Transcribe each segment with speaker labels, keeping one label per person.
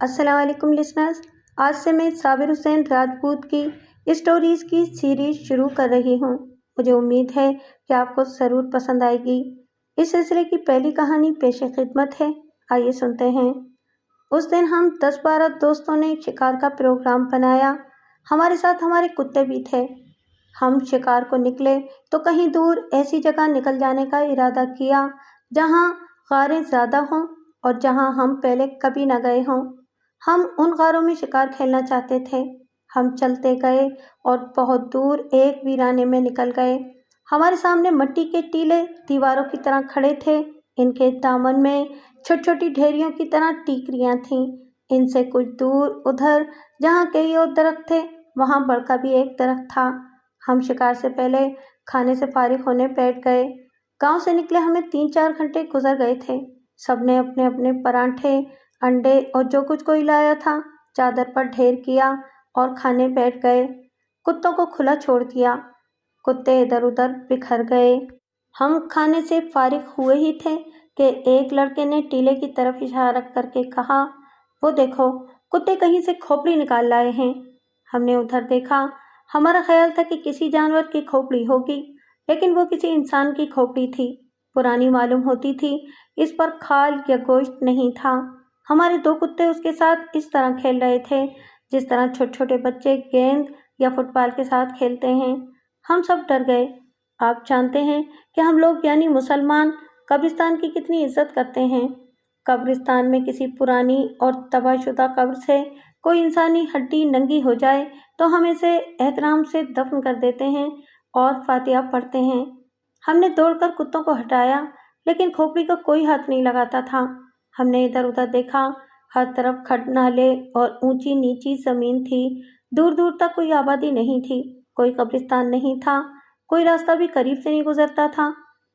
Speaker 1: السلام علیکم لسنرز، آج سے میں صابر حسین راجپوت کی اسٹوریز کی سیریز شروع کر رہی ہوں۔ مجھے امید ہے کہ آپ کو ضرور پسند آئے گی۔ اس سلسلے کی پہلی کہانی پیش خدمت ہے، آئیے سنتے ہیں۔ اس دن ہم 10-12 دوستوں نے شکار کا پروگرام بنایا۔ ہمارے ساتھ ہمارے کتے بھی تھے۔ ہم شکار کو نکلے تو کہیں دور ایسی جگہ نکل جانے کا ارادہ کیا جہاں غاریں زیادہ ہوں اور جہاں ہم پہلے کبھی نہ گئے ہوں۔ ہم ان غاروں میں شکار کھیلنا چاہتے تھے۔ ہم چلتے گئے اور بہت دور ایک ویرانے میں نکل گئے۔ ہمارے سامنے مٹی کے ٹیلے دیواروں کی طرح کھڑے تھے۔ ان کے دامن میں چھوٹی چھوٹی ڈھیریوں کی طرح ٹیکریاں تھیں۔ ان سے کچھ دور ادھر جہاں کئی اور درخت تھے، وہاں بڑھ کا بھی ایک درخت تھا۔ ہم شکار سے پہلے کھانے سے فارغ ہونے بیٹھ گئے۔ گاؤں سے نکلے ہمیں 3-4 گھنٹے گزر گئے تھے۔ سب نے اپنے اپنے پراٹھے، انڈے اور جو کچھ کوئی لایا تھا چادر پر ڈھیر کیا اور کھانے بیٹھ گئے۔ کتوں کو کھلا چھوڑ دیا۔ کتے ادھر ادھر بکھر گئے۔ ہم کھانے سے فارغ ہوئے ہی تھے کہ ایک لڑکے نے ٹیلے کی طرف اشارہ کر کے کہا، وہ دیکھو، کتے کہیں سے کھوپڑی نکال لائے ہیں۔ ہم نے ادھر دیکھا۔ ہمارا خیال تھا کہ کسی جانور کی کھوپڑی ہوگی، لیکن وہ کسی انسان کی کھوپڑی تھی۔ پرانی معلوم ہوتی تھی، اس پر کھال یا گوشت نہیں تھا۔ ہمارے 2 کتے اس کے ساتھ اس طرح کھیل رہے تھے جس طرح چھوٹے چھوٹے بچے گیند یا فٹ بال کے ساتھ کھیلتے ہیں۔ ہم سب ڈر گئے۔ آپ جانتے ہیں کہ ہم لوگ یعنی مسلمان قبرستان کی کتنی عزت کرتے ہیں۔ قبرستان میں کسی پرانی اور تباہ شدہ قبر سے کوئی انسانی ہڈی ننگی ہو جائے تو ہم اسے احترام سے دفن کر دیتے ہیں اور فاتحہ پڑھتے ہیں۔ ہم نے دوڑ کر کتوں کو ہٹایا، لیکن کھوپڑی کا کوئی ہاتھ نہیں لگاتا تھا۔ ہم نے ادھر ادھر دیکھا، ہر طرف کھڈ نالے اور اونچی نیچی زمین تھی۔ دور دور تک کوئی آبادی نہیں تھی، کوئی قبرستان نہیں تھا، کوئی راستہ بھی قریب سے نہیں گزرتا تھا۔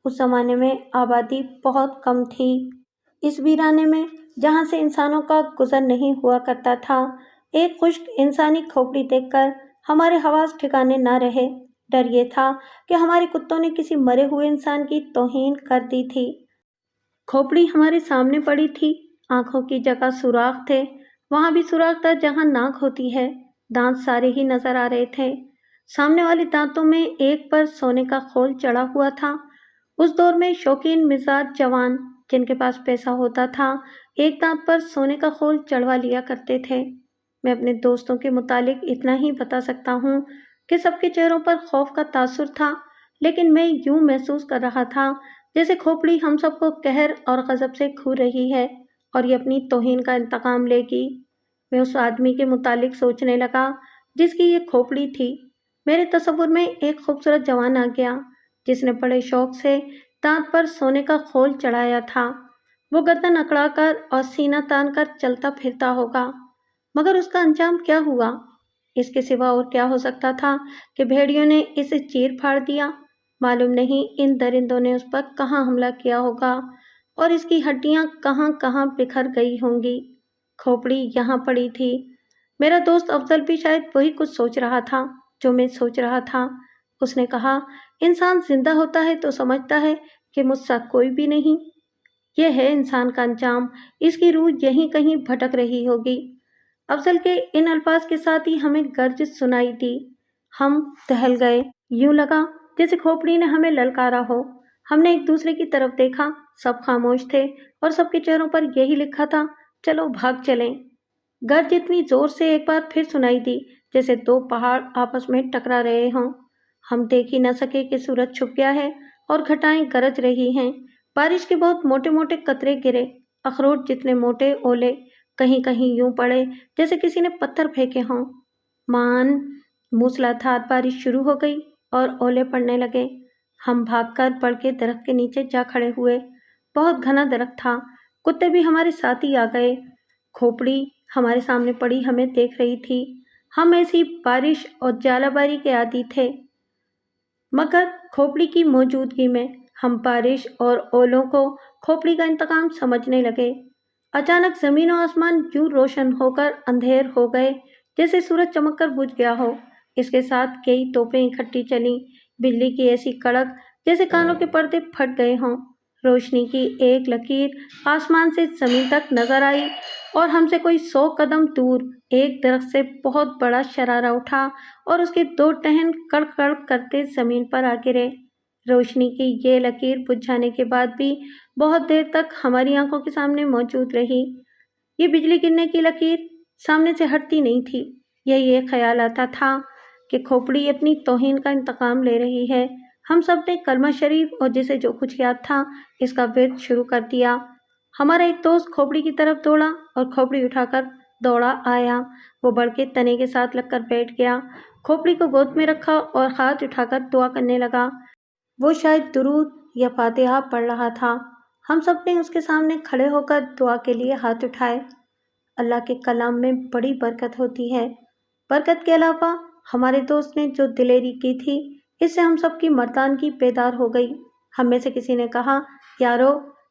Speaker 1: اس زمانے میں آبادی بہت کم تھی۔ اس ویرانے میں جہاں سے انسانوں کا گزر نہیں ہوا کرتا تھا، ایک خشک انسانی کھوپڑی دیکھ کر ہمارے حواس ٹھکانے نہ رہے۔ ڈر یہ تھا کہ ہمارے کتوں نے کسی مرے ہوئے انسان کی توہین کر دی تھی۔ کھوپڑی ہمارے سامنے پڑی تھی۔ آنکھوں کی جگہ سوراخ تھے، وہاں بھی سوراخ تھا جہاں ناک ہوتی ہے۔ دانت سارے ہی نظر آ رہے تھے۔ سامنے والے دانتوں میں ایک پر سونے کا خول چڑھا ہوا تھا۔ اس دور میں شوقین مزاج جوان جن کے پاس پیسہ ہوتا تھا ایک دانت پر سونے کا خول چڑھوا لیا کرتے تھے۔ میں اپنے دوستوں کے متعلق اتنا ہی بتا سکتا ہوں کہ سب کے چہروں پر خوف کا تاثر تھا، لیکن میں یوں محسوس کر رہا تھا جیسے کھوپڑی ہم سب کو قہر اور غضب سے گھور رہی ہے اور یہ اپنی توہین کا انتقام لے گی۔ میں اس آدمی کے متعلق سوچنے لگا جس کی یہ کھوپڑی تھی۔ میرے تصور میں ایک خوبصورت جوان آ گیا جس نے بڑے شوق سے دانت پر سونے کا خول چڑھایا تھا۔ وہ گردن اکڑا کر اور سینہ تان کر چلتا پھرتا ہوگا، مگر اس کا انجام کیا ہوا؟ اس کے سوا اور کیا ہو سکتا تھا کہ بھیڑیوں نے اسے چیر پھاڑ دیا؟ معلوم نہیں ان درندوں نے اس پر کہاں حملہ کیا ہوگا اور اس کی ہڈیاں کہاں کہاں بکھر گئی ہوں گی۔ کھوپڑی یہاں پڑی تھی۔ میرا دوست افضل بھی شاید وہی کچھ سوچ رہا تھا جو میں سوچ رہا تھا۔ اس نے کہا، انسان زندہ ہوتا ہے تو سمجھتا ہے کہ مجھ سا کوئی بھی نہیں۔ یہ ہے انسان کا انجام، اس کی روح یہیں کہیں بھٹک رہی ہوگی۔ افضل کے ان الفاظ کے ساتھ ہی ہمیں گرج سنائی دی۔ ہم دہل گئے۔ یوں لگا جیسے کھوپڑی نے ہمیں للکارا ہو۔ ہم نے ایک دوسرے کی طرف دیکھا، سب خاموش تھے اور سب کے چہروں پر یہی لکھا تھا، چلو بھاگ چلیں۔ گرج اتنی زور سے ایک بار پھر سنائی دی جیسے 2 پہاڑ آپس میں ٹکرا رہے ہوں۔ ہم دیکھ ہی نہ سکے کہ سورج چھپ گیا ہے اور گھٹائیں گرج رہی ہیں۔ بارش کے بہت موٹے موٹے قطرے گرے، اخروٹ جتنے موٹے اولے کہیں کہیں یوں پڑے جیسے کسی نے پتھر پھینکے ہوں۔ مان موسلا دھار بارش شروع ہو گئی اور اولے پڑنے لگے۔ ہم بھاگ کر بڑھ کے درخت کے نیچے جا کھڑے ہوئے۔ بہت گھنا درخت تھا۔ کتے بھی ہمارے ساتھ ہی آ گئے۔ کھوپڑی ہمارے سامنے پڑی ہمیں دیکھ رہی تھی۔ ہم ایسی بارش اور ژالہ باری کے عادی تھے، مگر کھوپڑی کی موجودگی میں ہم بارش اور اولوں کو کھوپڑی کا انتقام سمجھنے لگے۔ اچانک زمین و آسمان یوں روشن ہو کر اندھیر ہو گئے جیسے سورج چمک کر بجھ گیا ہو۔ اس کے ساتھ کئی توپیں اکٹھی چلیں، بجلی کی ایسی کڑک جیسے کانوں کے پردے پھٹ گئے ہوں۔ रोशनी की एक लकीर आसमान से जमीन तक नजर आई और हमसे कोई 100 कदम दूर एक दरख्त से बहुत बड़ा शरारा उठा और उसके 2 टहन कड़ करते जमीन पर आ गिरे। रोशनी की ये लकीर बुझ जाने के बाद भी बहुत देर तक हमारी आंखों के सामने मौजूद रही। ये बिजली गिरने की लकीर सामने से हटती नहीं थी। यही एक ख्याल आता था कि खोपड़ी अपनी तौहीन का इंतकाम ले रही है। हम सब ने कलमा शरीफ और जिसे जो कुछ याद था इसका विर्द शुरू कर दिया। हमारा एक दोस्त खोपड़ी की तरफ दौड़ा और खोपड़ी उठाकर दौड़ा आया। वो बढ़ के तने के साथ लगकर बैठ गया, खोपड़ी को गोद में रखा और हाथ उठाकर दुआ करने लगा। वो शायद दुरूद या फातिहा पढ़ रहा था। हम सब ने उसके सामने खड़े होकर दुआ के लिए हाथ उठाए। अल्लाह के कलाम में बड़ी बरकत होती है। बरकत के अलावा हमारे दोस्त ने जो दिलेरी की थी, इससे हम सब की मर्दानगी बेदार हो गई। हम में से किसी ने कहा, यारो,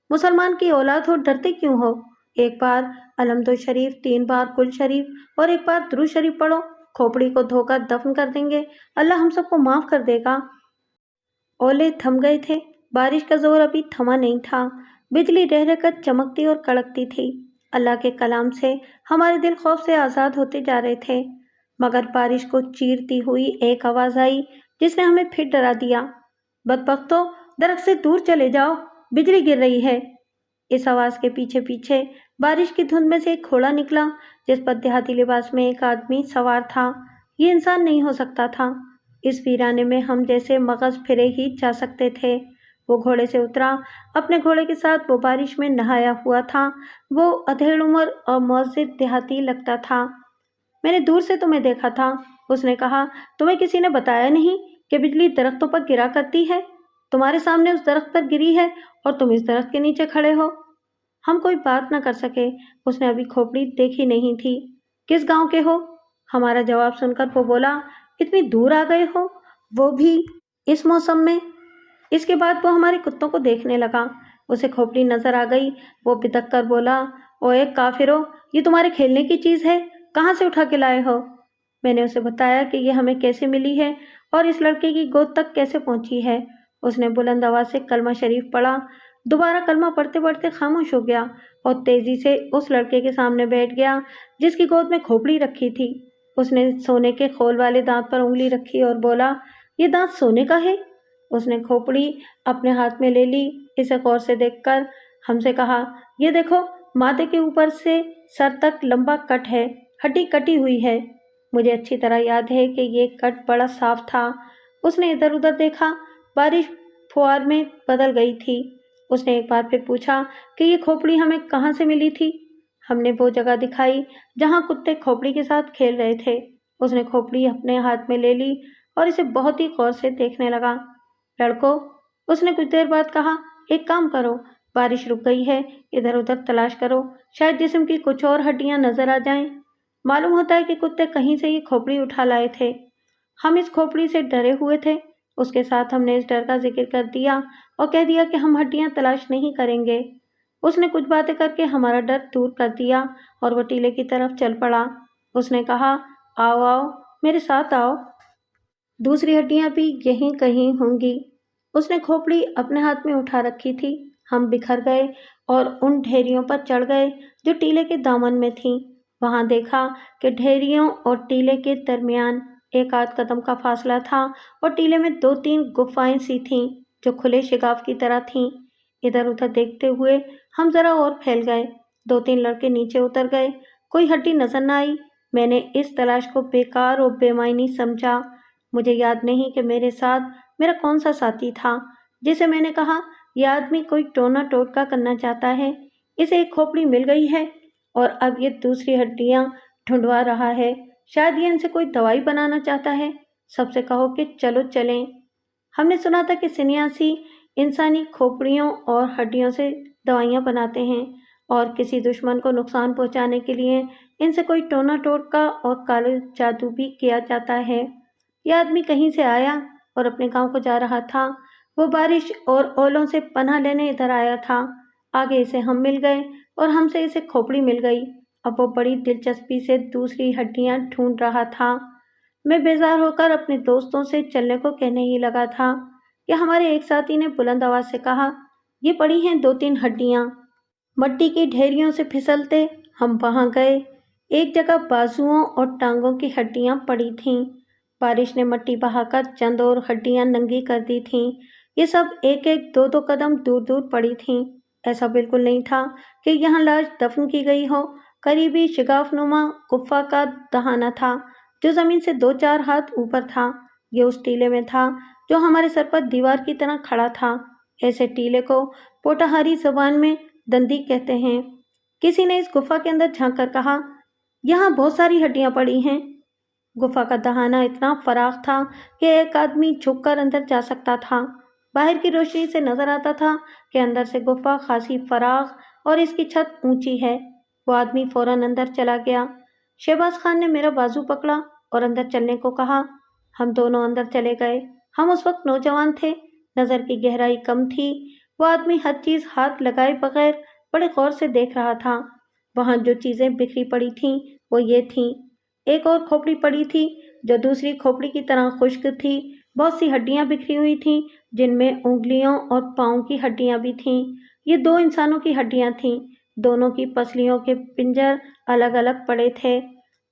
Speaker 1: मुसलमान की औलाद हो, डरते क्यों हो? एक बार अलहम्दुल शरीफ, 3 बार कुल शरीफ और एक बार दुरूद शरीफ पढ़ो। खोपड़ी को धोकर दफन कर देंगे, अल्लाह हम सबको माफ़ कर देगा। ओले थम गए थे। बारिश का जोर अभी थमा नहीं था। बिजली रह रहकर चमकती और कड़कती थी। अल्लाह के कलाम से हमारे दिल खौफ से आज़ाद होते जा रहे थे। मगर बारिश को चीरती हुई एक आवाज़ आई जिसने हमें फिर डरा दिया। बदबख्तों, दरख्त से दूर चले जाओ, बिजली गिर रही है। इस आवाज़ के पीछे पीछे बारिश की धुंध में से एक घोड़ा निकला जिस पर देहाती लिबास में एक आदमी सवार था। ये इंसान नहीं हो सकता था। इस वीराने में हम जैसे मगज़ फिरे ही जा सकते थे। वो घोड़े से उतरा। अपने घोड़े के साथ वो बारिश में नहाया हुआ था। वो अधेड़ उम्र और मुअज़्ज़िज़ देहाती लगता था। मैंने दूर से तुम्हें देखा था, उसने कहा। तुम्हें किसी ने बताया नहीं कि बिजली दरख्तों पर गिरा करती है? तुम्हारे सामने उस दरख्त पर गिरी है और तुम इस दरख्त के नीचे खड़े हो। हम कोई बात न कर सके। उसने अभी खोपड़ी देखी नहीं थी। किस गांव के हो? हमारा जवाब सुनकर वो बोला, इतनी दूर आ गए हो, वो भी इस मौसम में। इसके बाद वो हमारे कुत्तों को देखने लगा। उसे खोपड़ी नजर आ गई। वो बिदक कर बोला, ओए काफिरो, ये तुम्हारे खेलने की चीज़ है, कहाँ से उठा के लाए हो? मैंने उसे बताया कि ये हमें कैसे मिली है और इस लड़के की गोद तक कैसे पहुंची है। उसने बुलंद आवाज़ से कलमा शरीफ पढ़ा। दोबारा कलमा पढ़ते पढ़ते खामोश हो गया और तेज़ी से उस लड़के के सामने बैठ गया जिसकी गोद में खोपड़ी रखी थी। उसने सोने के खोल वाले दांत पर उंगली रखी और बोला, ये दांत सोने का है? उसने खोपड़ी अपने हाथ में ले ली। इसे गौर से देखकर हमसे कहा, ये देखो, माथे के ऊपर से सर तक लंबा कट है, हड्डी कटी हुई है। मुझे अच्छी तरह याद है कि ये कट बड़ा साफ था। उसने इधर उधर देखा। बारिश फुआर में बदल गई थी। उसने एक बार फिर पूछा कि ये खोपड़ी हमें कहाँ से मिली थी? हमने वो जगह दिखाई जहाँ कुत्ते खोपड़ी के साथ खेल रहे थे। उसने खोपड़ी अपने हाथ में ले ली और इसे बहुत ही गौर से देखने लगा। लड़कों, उसने कुछ देर बाद कहा, एक काम करो, बारिश रुक गई है, इधर उधर तलाश करो, शायद जिस्म की कुछ और हड्डियां नजर आ जाएं। मालूम होता है कि कुत्ते कहीं से ये खोपड़ी उठा लाए थे। हम इस खोपड़ी से डरे हुए थे। उसके साथ हमने इस डर का जिक्र कर दिया और कह दिया कि हम हड्डियां तलाश नहीं करेंगे। उसने कुछ बातें करके हमारा डर दूर कर दिया और वो टीले की तरफ चल पड़ा। उसने कहा, आओ आओ, मेरे साथ आओ, दूसरी हड्डियां भी यहीं कहीं होंगी। उसने खोपड़ी अपने हाथ में उठा रखी थी। हम बिखर गए और उन ढेरियों पर चढ़ गए जो टीले के दामन में थीं। वहां देखा कि ढेरियों और टीले के दरमियान एक आध कदम का फासला था और टीले में 2-3 गुफाएं सी थीं जो खुले शिगाफ की तरह थीं। इधर उधर देखते हुए हम जरा और फैल गए। 2-3 लड़के नीचे उतर गए। कोई हड्डी नजर न आई। मैंने इस तलाश को बेकार और बेमायनी समझा। मुझे याद नहीं कि मेरे साथ मेरा कौन सा साथी था जिसे मैंने कहा, यह आदमी कोई टोना टोटका करना चाहता है, इसे एक खोपड़ी मिल गई है और अब ये दूसरी हड्डियां ढूंढवा रहा है। शायद ये इनसे कोई दवाई बनाना चाहता है। सबसे कहो कि चलो चलें। हमने सुना था कि सन्यासी इंसानी खोपड़ियों और हड्डियों से दवाइयाँ बनाते हैं और किसी दुश्मन को नुकसान पहुंचाने के लिए इनसे कोई टोना टोटका और काले जादू भी किया जाता है। यह आदमी कहीं से आया और अपने गांव को जा रहा था। वो बारिश और ओलों से पनाह लेने इधर आया था। आगे इसे हम मिल गए और हमसे इसे खोपड़ी मिल गई। अब वो बड़ी दिलचस्पी से दूसरी हड्डियां ढूंढ रहा था। मैं बेजार होकर अपने दोस्तों से चलने को कहने ही लगा था कि हमारे एक साथी ने बुलंद आवाज से कहा, ये पड़ी हैं 2-3 हड्डियाँ। मट्टी की ढेरियों से फिसलते हम वहाँ गए। एक जगह बाजुओं और टांगों की हड्डियाँ पड़ी थीं। बारिश ने मट्टी बहाकर चंद और हड्डियाँ नंगी कर दी थीं। ये सब एक एक 2-2 कदम दूर दूर पड़ी थीं। ऐसा बिल्कुल नहीं था कि यहाँ लाश दफन की गई हो। करीबी शिगाफनुमा गुफा का दहाना था जो जमीन से 2-4 हाथ ऊपर था। ये उस टीले में था जो हमारे सर पर दीवार की तरह खड़ा था। ऐसे टीले को पोटाहारी जबान में दंदी कहते हैं। किसी ने इस गुफा के अंदर झांक कर कहा, यहाँ बहुत सारी हड्डियां पड़ी हैं। गुफा का दहाना इतना फराख था कि एक आदमी झुककर अंदर जा सकता था। बाहर की रोशनी से नजर आता था कि अंदर से गुफा खासी फराख और इसकी छत ऊंची है। वो आदमी फौरन अंदर चला गया। शहबाज खान ने मेरा बाजू पकड़ा और अंदर चलने को कहा। हम दोनों अंदर चले गए। हम उस वक्त नौजवान थे, नजर की गहराई कम थी। वो आदमी हर चीज हाथ लगाए बगैर बड़े गौर से देख रहा था। वहां जो चीजें बिखरी पड़ी थीं वो ये थीं। एक और खोपड़ी पड़ी थी जो दूसरी खोपड़ी की तरह खुश्क थी। बहुत सी हड्डियां बिखरी हुई थीं जिनमें उंगलियों और पाँव की हड्डियां भी थीं। ये 2 इंसानों की हड्डियां थीं। दोनों की पसलियों के पिंजर अलग अलग पड़े थे।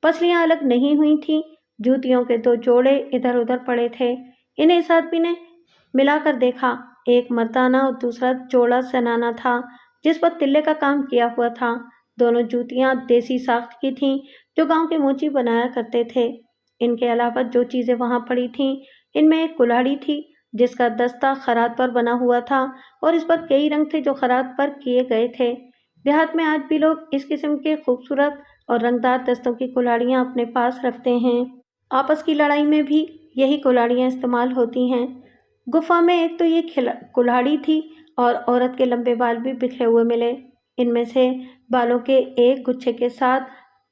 Speaker 1: पसलियां अलग नहीं हुई थीं। जूतियों के 2 जोड़े इधर उधर पड़े थे। इन्हें इस आदमी ने मिलाकर देखा। एक मर्दाना और दूसरा जोड़ा जनाना था जिस पर तिल्ले का काम किया हुआ था। दोनों जूतियां देसी साख्त की थीं जो गांव के मोची बनाया करते थे। इनके अलावा जो चीजें वहां पड़ी थीं इनमें एक कुल्हाड़ी थी जिसका दस्ता खराद पर बना हुआ था और इस पर कई रंग थे जो खराद पर किए गए थे। देहात में आज भी लोग इस किस्म के खूबसूरत और रंगदार दस्तों की कुल्हाड़ियां अपने पास रखते हैं। आपस की लड़ाई में भी यही कुल्हाड़ियां इस्तेमाल होती हैं। गुफा में एक तो ये कुल्हाड़ी थी और औरत के लंबे बाल भी बिखरे हुए मिले। इनमें से बालों के एक गुच्छे के साथ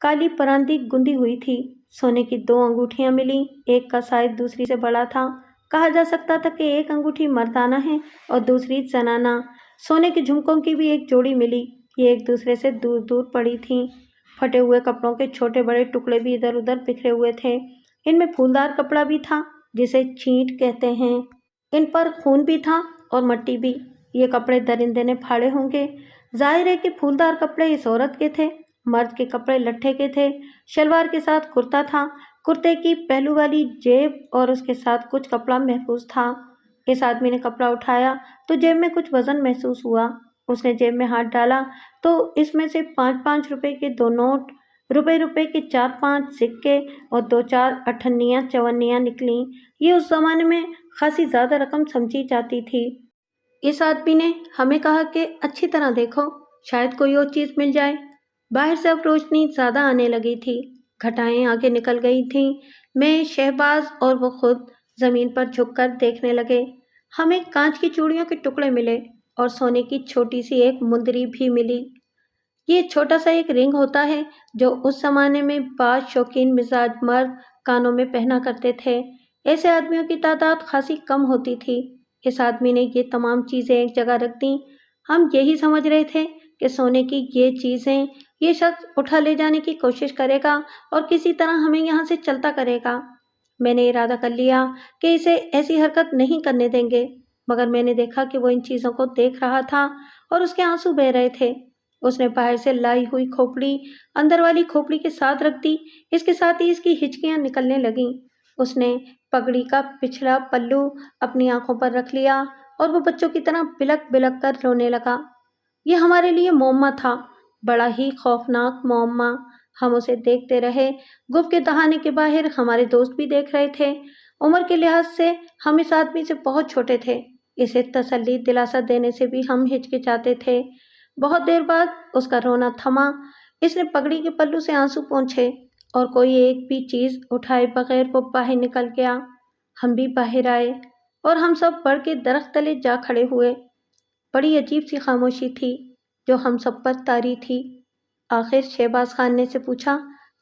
Speaker 1: काली परांदी गुंदी हुई थी। सोने की 2 अंगूठियां मिली। एक का साइज दूसरी से बड़ा था। कहा जा सकता था कि एक अंगूठी मर्दाना है और दूसरी जनाना। सोने के झुमकों की भी एक जोड़ी मिली। ये एक दूसरे से दूर दूर पड़ी थीं। फटे हुए कपड़ों के छोटे बड़े टुकड़े भी इधर उधर बिखरे हुए थे। इनमें फूलदार कपड़ा भी था जिसे छींट कहते हैं। इन पर खून भी था और मट्टी भी। ये कपड़े दरिंदे ने फाड़े होंगे। जाहिर है कि फूलदार कपड़े इस औरत के थे। मर्द के कपड़े लट्ठे के थे। शलवार के साथ कुर्ता था। कुर्ते की पहलू वाली जेब और उसके साथ कुछ कपड़ा महफूज था। इस आदमी ने कपड़ा उठाया तो जेब में कुछ वजन महसूस हुआ। उसने जेब में हाथ डाला तो इसमें से 5-5 रुपए के 2 नोट, रुपए के 4-5 सिक्के और 2-4 अठन्नियाँ चवन्नियाँ निकली। ये उस जमाने में खासी ज्यादा रकम समझी जाती थी। इस आदमी ने हमें कहा कि अच्छी तरह देखो, शायद कोई और चीज मिल जाए। बाहर से अब रोशनी ज्यादा आने लगी थी। घटाएं आगे निकल गई थीं। मैं, शहबाज और वो खुद जमीन पर झुककर देखने लगे। हमें कांच की चूड़ियों के टुकड़े मिले और सोने की छोटी सी एक मुंदरी भी मिली। ये छोटा सा एक रिंग होता है जो उस जमाने में बाज शौकीन मिजाज मर्द कानों में पहना करते थे। ऐसे आदमियों की तादाद खासी कम होती थी। इस आदमी ने ये तमाम चीजें एक जगह रख दी। हम यही समझ रहे थे कि सोने की ये चीजें ये शख्स उठा ले जाने की कोशिश करेगा और किसी तरह हमें यहाँ से चलता करेगा। मैंने इरादा कर लिया कि इसे ऐसी हरकत नहीं करने देंगे, मगर मैंने देखा कि वो इन चीजों को देख रहा था और उसके आंसू बह रहे थे। उसने बाहर से लाई हुई खोपड़ी अंदर वाली खोपड़ी के साथ रख दी। इसके साथ ही इसकी हिचकियां निकलने लगीं। उसने पगड़ी का पिछला पल्लू अपनी आंखों पर रख लिया और वो बच्चों की तरह बिलक बिलक कर रोने लगा। ये हमारे लिए मुअम्मा था, बड़ा ही खौफनाक मुअम्मा। हम उसे देखते रहे। गुफ के दहाने के बाहर हमारे दोस्त भी देख रहे थे। उम्र के लिहाज से हम इस आदमी से बहुत छोटे थे। इसे तसल्ली दिलासा देने से भी हम हिचकिचाते थे। बहुत देर बाद उसका रोना थमा। इसने पगड़ी के पल्लू से आंसू पोंछे और कोई एक भी चीज उठाए बगैर वो बाहर निकल गया। हम भी बाहर आए और हम सब बढ़ के दरख्त तले जा खड़े हुए। बड़ी अजीब सी खामोशी थी जो हम सब पर तारी थी। आखिर शहबाज खान ने से पूछा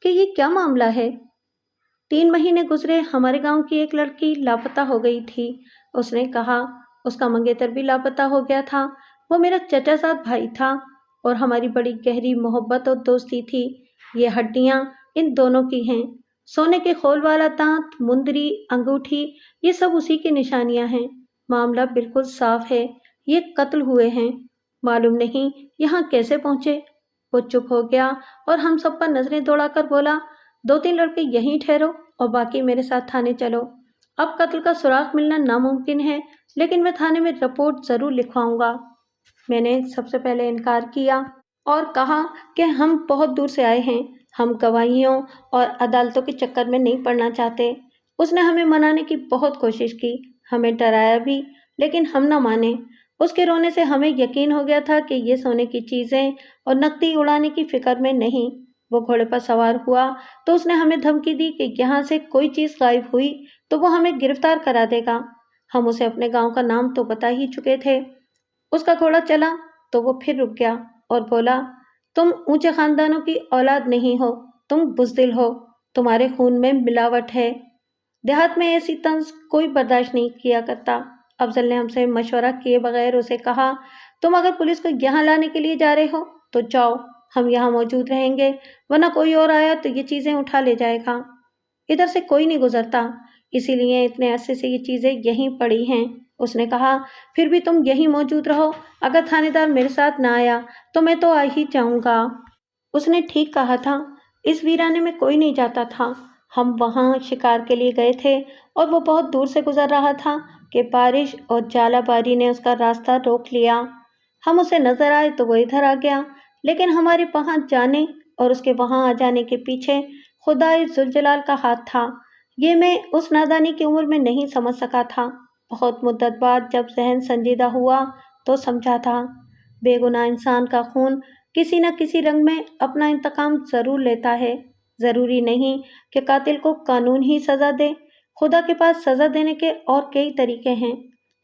Speaker 1: कि ये क्या मामला है। 3 महीने गुजरे, हमारे गांव की एक लड़की लापता हो गई थी। उसने कहा उसका मंगेतर भी लापता हो गया था। वो मेरा चचा साथ भाई था और हमारी बड़ी गहरी मोहब्बत और दोस्ती थी। ये हड्डियां इन दोनों की हैं। सोने के खोल वाला दांत, मुंदरी, अंगूठी, ये सब उसी की निशानियां हैं। मामला बिल्कुल साफ है। ये कत्ल हुए हैं। मालूम नहीं यहाँ कैसे पहुंचे। वो चुप हो गया और हम सब पर नजरें दौड़ाकर बोला, 2-3 लड़के यहीं ठहरो और बाकी मेरे साथ थाने चलो। अब कत्ल का सुराग मिलना नामुमकिन है, लेकिन मैं थाने में रिपोर्ट जरूर लिखवाऊंगा। मैंने सबसे पहले इनकार किया और कहा कि हम बहुत दूर से आए हैं, हम गवाहियों और अदालतों के चक्कर में नहीं पड़ना चाहते। उसने हमें मनाने की बहुत कोशिश की, हमें डराया भी, लेकिन हम न माने। उसके रोने से हमें यकीन हो गया था कि ये सोने की चीजें और नकदी उड़ाने की फिक्र में नहीं। वो घोड़े पर सवार हुआ तो उसने हमें धमकी दी कि यहाँ से कोई चीज गायब हुई तो वो हमें गिरफ्तार करा देगा। हम उसे अपने गांव का नाम तो बता ही चुके थे। उसका घोड़ा चला तो वो फिर रुक गया और बोला, तुम ऊंचे खानदानों की औलाद नहीं हो, तुम बुजदिल हो, तुम्हारे खून में मिलावट है। देहात में ऐसी तंज कोई बर्दाश्त नहीं किया करता। अफजल ने हमसे मशवरा किए बगैर उसे कहा, तुम अगर पुलिस को यहाँ लाने के लिए जा रहे हो तो जाओ, हम यहाँ मौजूद रहेंगे, वरना कोई और आया तो ये चीजें उठा ले जाएगा। इधर से कोई नहीं गुजरता, इसीलिए इतने अरसे से ये चीजें यहीं पड़ी हैं। उसने कहा, फिर भी तुम यहीं मौजूद रहो, अगर थानेदार मेरे साथ ना आया तो मैं तो आ ही जाऊंगा। उसने ठीक कहा था, इस वीराने में कोई नहीं जाता था। हम वहाँ शिकार के लिए गए थे और वो बहुत दूर से गुजर रहा था कि बारिश और जालाबारी ने उसका रास्ता रोक लिया। हम उसे नजर आए तो वो इधर आ गया, लेकिन हमारे वहाँ जाने और उसके वहाँ आ जाने के पीछे खुदाए जुलजलाल का हाथ था। ये मैं उस नादानी की उम्र में नहीं समझ सका था। बहुत मुद्दत बाद जब जहन संजीदा हुआ तो समझा था, बेगुनाह इंसान का खून किसी न किसी रंग में अपना इंतकाम जरूर लेता है। जरूरी नहीं कि कातिल को कानून ही सजा दे, खुदा के पास सजा देने के और कई तरीके हैं।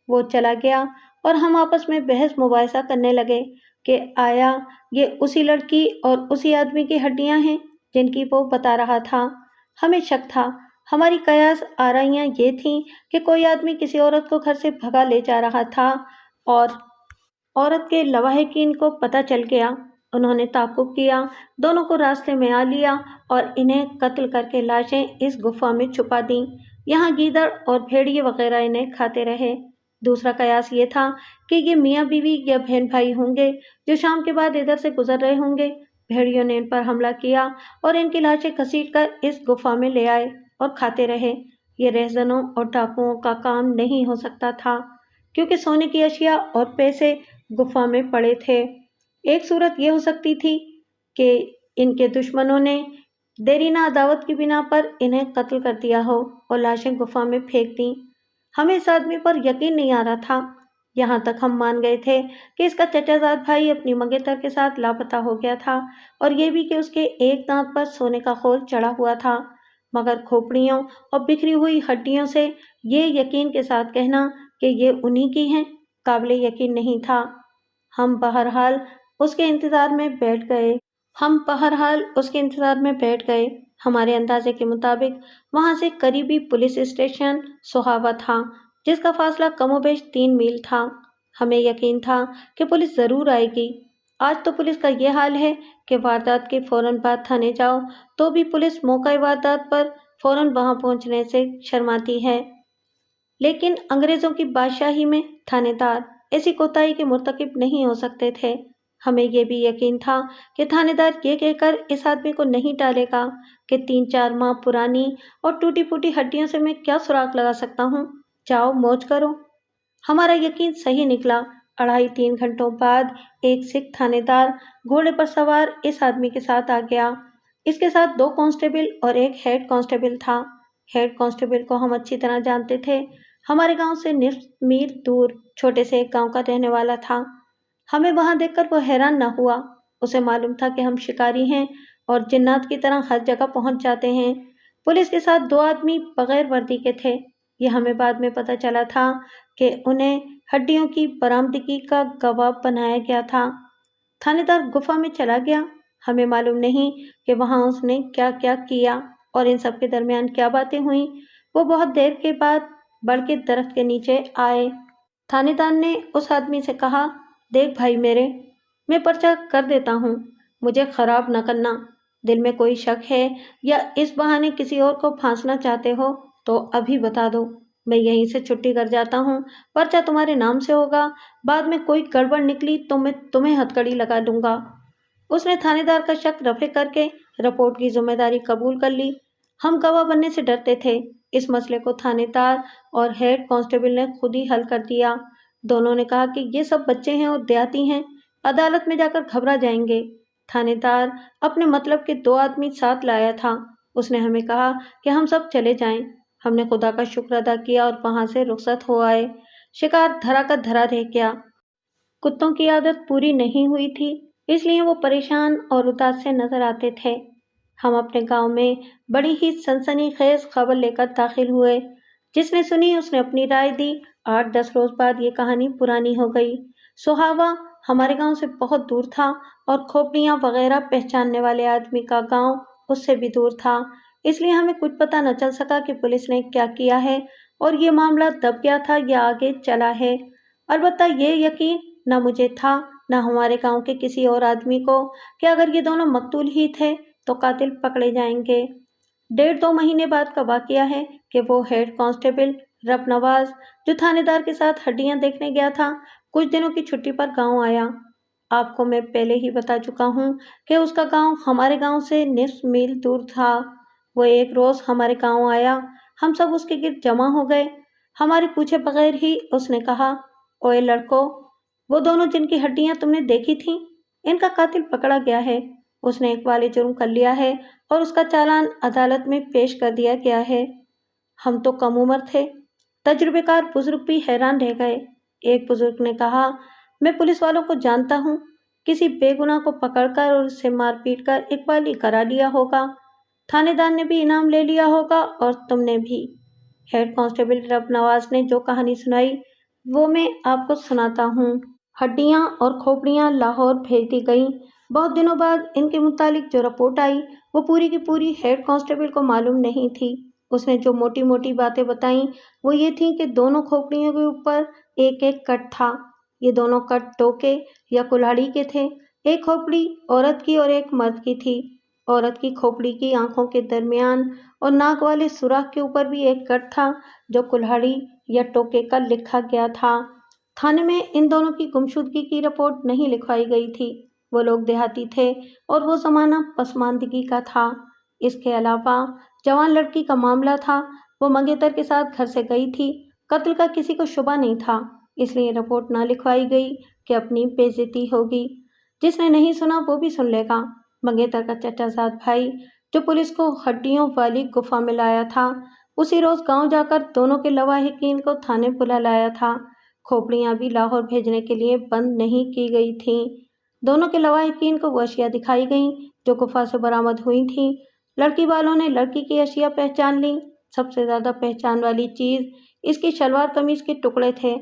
Speaker 1: वो चला गया और हम आपस में बहस मुबाहिसा करने लगे कि आया ये उसी लड़की और उसी आदमी की हड्डियां हैं जिनकी वो बता रहा था। हमें शक था, हमारी कयास आराइयां ये थीं कि कोई आदमी किसी औरत को घर से भगा ले जा रहा था और औरत के लवाहिकीन को पता चल गया। उन्होंने ताक़ुब किया, दोनों को रास्ते में आ लिया और इन्हें कत्ल करके लाशें इस गुफा में छुपा दी। यहाँ गीदड़ और भेड़िए वगैरह इन्हें खाते रहे। दूसरा कयास ये था कि ये मियाँ बीवी या बहन भाई होंगे जो शाम के बाद इधर से गुजर रहे होंगे। भेड़ियों ने इन पर हमला किया और इनकी लाशें घसीट कर इस गुफा में ले आए और खाते रहे। ये रहजनों और डाकुओं का काम नहीं हो सकता था, क्योंकि सोने की अशिया और पैसे गुफा में पड़े थे। एक सूरत यह हो सकती थी कि इनके दुश्मनों ने देरीना अदावत की बिना पर इन्हें कत्ल कर दिया हो और लाशें गुफा में फेंक दी। हमें इस आदमी पर यकीन नहीं आ रहा था। यहाँ तक हम मान गए थे कि इसका चचाजाद भाई अपनी मंगेतर के साथ लापता हो गया था और ये भी कि उसके एक दांत पर सोने का खोल चढ़ा हुआ था, मगर खोपड़ियों और बिखरी हुई हड्डियों से ये यकीन के साथ कहना कि ये उन्हीं की हैं काबिले यकीन नहीं था। हम बहरहाल उसके इंतज़ार में बैठ गए। हमारे अंदाजे के मुताबिक वहाँ से करीबी पुलिस स्टेशन सोहावा था, जिसका फासला कमोबेश 3 मील था। हमें यकीन था कि पुलिस ज़रूर आएगी। आज तो पुलिस का ये हाल है कि वारदात के फ़ौरन बाद थाने जाओ तो भी पुलिस मौका वारदात पर फ़ौरन वहाँ पहुँचने से शर्माती है। लेकिन अंग्रेज़ों की बादशाही में थानेदार ऐसी कोताही के मुर्तकिब नहीं हो सकते थे। हमें यह भी यकीन था कि थानेदार ये कहकर इस आदमी को नहीं टालेगा कि 3-4 माह पुरानी और टूटी फूटी हड्डियों से मैं क्या सुराग लगा सकता हूँ, जाओ मौज करो। हमारा यकीन सही निकला। 2.5-3 घंटों बाद एक सिख थानेदार घोड़े पर सवार इस आदमी के साथ आ गया। इसके साथ 2 कांस्टेबल और एक हेड कांस्टेबल था। हेड कांस्टेबल को हम अच्छी तरह जानते थे। हमारे गांव से निफ्ट मील दूर छोटे से एक गांव का रहने वाला था। हमें वहां देखकर वो हैरान न हुआ। उसे मालूम था कि हम शिकारी हैं और जिन्नात की तरह हर जगह पहुंच जाते हैं। पुलिस के साथ 2 आदमी बगैर वर्दी के थे। ये हमें बाद में पता चला था कि उन्हें हड्डियों की बरामदगी का गवाह बनाया गया था। थानेदार गुफा में चला गया। हमें मालूम नहीं कि वहां उसने क्या क्या किया और इन सब के दरमियान क्या बातें हुई। वो बहुत देर के बाद बड़ के दरख्त के नीचे आए। थानेदार ने उस आदमी से कहा, देख भाई मेरे, मैं पर्चा कर देता हूँ, मुझे खराब न करना। दिल में कोई शक है या इस बहाने किसी और को फांसना चाहते हो तो अभी बता दो, मैं यहीं से छुट्टी कर जाता हूँ, पर्चा तुम्हारे नाम से होगा, बाद में कोई गड़बड़ निकली तो मैं तुम्हें हथकड़ी लगा दूंगा। उसने थानेदार का शक रफे करके रिपोर्ट की जिम्मेदारी कबूल कर ली। हम गवाह बनने से डरते थे। इस मसले को थानेदार और हेड कांस्टेबल ने खुद ही हल कर दिया। दोनों ने कहा कि ये सब बच्चे हैं और देहाती हैं, अदालत में जाकर घबरा जाएंगे। थानेदार अपने मतलब के 2 आदमी साथ लाया था। उसने हमें कहा कि हम सब चले जाएं। हमने खुदा का शुक्र अदा किया और वहां से रुखसत हो आए। शिकार धरा का धरा रह गया। कुत्तों की आदत पूरी नहीं हुई थी, इसलिए वो परेशान और उदास से नजर आते थे। हम अपने गांव में बड़ी ही सनसनीखेज खबर लेकर दाखिल हुए। जिसने सुनी उसने अपनी राय दी। 8-10 रोज बाद ये कहानी पुरानी हो गई। सुहावा हमारे गांव से बहुत दूर था और खोपड़ियां वगैरह पहचानने वाले आदमी का गांव उससे भी दूर था। इसलिए हमें कुछ पता न चल सका कि पुलिस ने क्या किया है और ये मामला दब गया था या आगे चला है। अलबत्ता ये यकीन न मुझे था न हमारे गांव के किसी और आदमी को कि अगर ये दोनों मकतूल ही थे तो कातिल पकड़े जाएंगे। 1.5-2 महीने बाद का वाकया है कि वो हेड कांस्टेबल रब नवाज, जो थानेदार के साथ हड्डियां देखने गया था, कुछ दिनों की छुट्टी पर गांव आया। आपको मैं पहले ही बता चुका हूँ कि उसका गांव हमारे गांव से निस्फ मील दूर था। वो एक रोज हमारे गांव आया। हम सब उसके गिर्द जमा हो गए। हमारे पूछे बगैर ही उसने कहा, ओए लड़को, वो दोनों जिनकी हड्डियां तुमने देखी थीं, इनका कातिल पकड़ा गया है। उसने एक वाले जुर्म कर लिया है और उसका चालान अदालत में पेश कर दिया गया है। हम तो कम उम्र थे। तजुर्बेकार बुजुर्ग भी हैरान रह गए। एक बुजुर्ग ने कहा, मैं पुलिस वालों को जानता हूँ। किसी बेगुनाह को पकड़कर और उससे मारपीट कर इकबाली करा लिया होगा। थानेदार ने भी इनाम ले लिया होगा और तुमने भी। हेड कांस्टेबल रब नवाज ने जो कहानी सुनाई वो मैं आपको सुनाता हूँ। हड्डियाँ और खोपड़ियाँ लाहौर भेज दी गईं। बहुत दिनों बाद इनके मुतालिक जो रिपोर्ट आई वो पूरी की पूरी हेड कांस्टेबल को मालूम नहीं थी। उसने जो मोटी मोटी बातें बताईं वो ये थी कि दोनों खोपड़ियों के ऊपर एक एक कट था। ये दोनों कट टोके या कुल्हाड़ी के थे। एक खोपड़ी औरत की और एक मर्द की थी। औरत की खोपड़ी की आंखों के दरमियान और नाक वाले सुराख के ऊपर भी एक कट था जो कुल्हाड़ी या टोके का लिखा गया था। थाने में इन दोनों की गुमशुदगी की रिपोर्ट नहीं लिखवाई गई थी। वो लोग देहाती थे और वो जमाना पसमानदगी का था। इसके अलावा जवान लड़की का मामला था। वो मंगेतर के साथ घर से गई थी। कत्ल का किसी को शुबा नहीं था, इसलिए रिपोर्ट ना लिखवाई गई कि अपनी बेइज्जती होगी। जिसने नहीं सुना वो भी सुन लेगा। मंगेतर का चचाजाद भाई जो पुलिस को हड्डियों वाली गुफा में लाया था, उसी रोज गांव जाकर दोनों के लवाहिकीन को थाने बुला लाया था। खोपड़ियां भी लाहौर भेजने के लिए बंद नहीं की गई थीं। दोनों के लवाहिकीन को वो अशिया दिखाई गईं जो गुफा से बरामद हुई थीं। लड़की वालों ने लड़की की अशिया पहचान ली। सबसे ज्यादा पहचान वाली चीज इसकी शलवार कमीज के टुकड़े थे।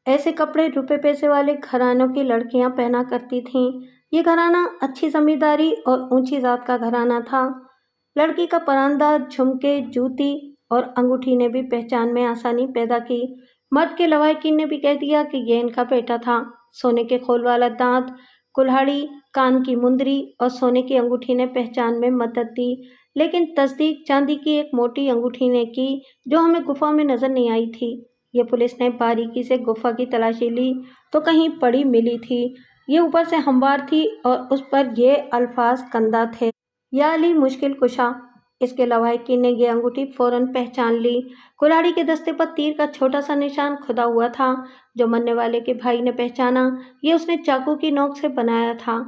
Speaker 1: ऐसे कपड़े रुपए पैसे वाले घरानों की लड़कियां पहना करती थीं। ये घराना अच्छी जमींदारी और ऊंची जात का घराना था। लड़की का परांदा, झुमके, जूती और अंगूठी ने भी पहचान में आसानी पैदा की। मर्द के लवाहिकीन ने भी कह दिया कि ये इनका बेटा था। सोने के खोल वाला दांत, कुल्हाड़ी, कान की मुंदरी और सोने की अंगूठी ने पहचान में मदद दी, लेकिन तस्दीक चांदी की एक मोटी अंगूठी ने की जो हमें गुफा में नजर नहीं आई थी। ये पुलिस ने बारीकी से गुफा की तलाशी ली तो कहीं पड़ी मिली थी। ये ऊपर से हमवार थी और उस पर ये अल्फाज कंदा थे, या अली मुश्किल कुशा। इसके लवाहिकीन ने ये अंगूठी फौरन पहचान ली। कुल्हाड़ी के दस्ते पर तीर का छोटा सा निशान खुदा हुआ था जो मरने वाले के भाई ने पहचाना। ये उसने चाकू की नोक से बनाया था।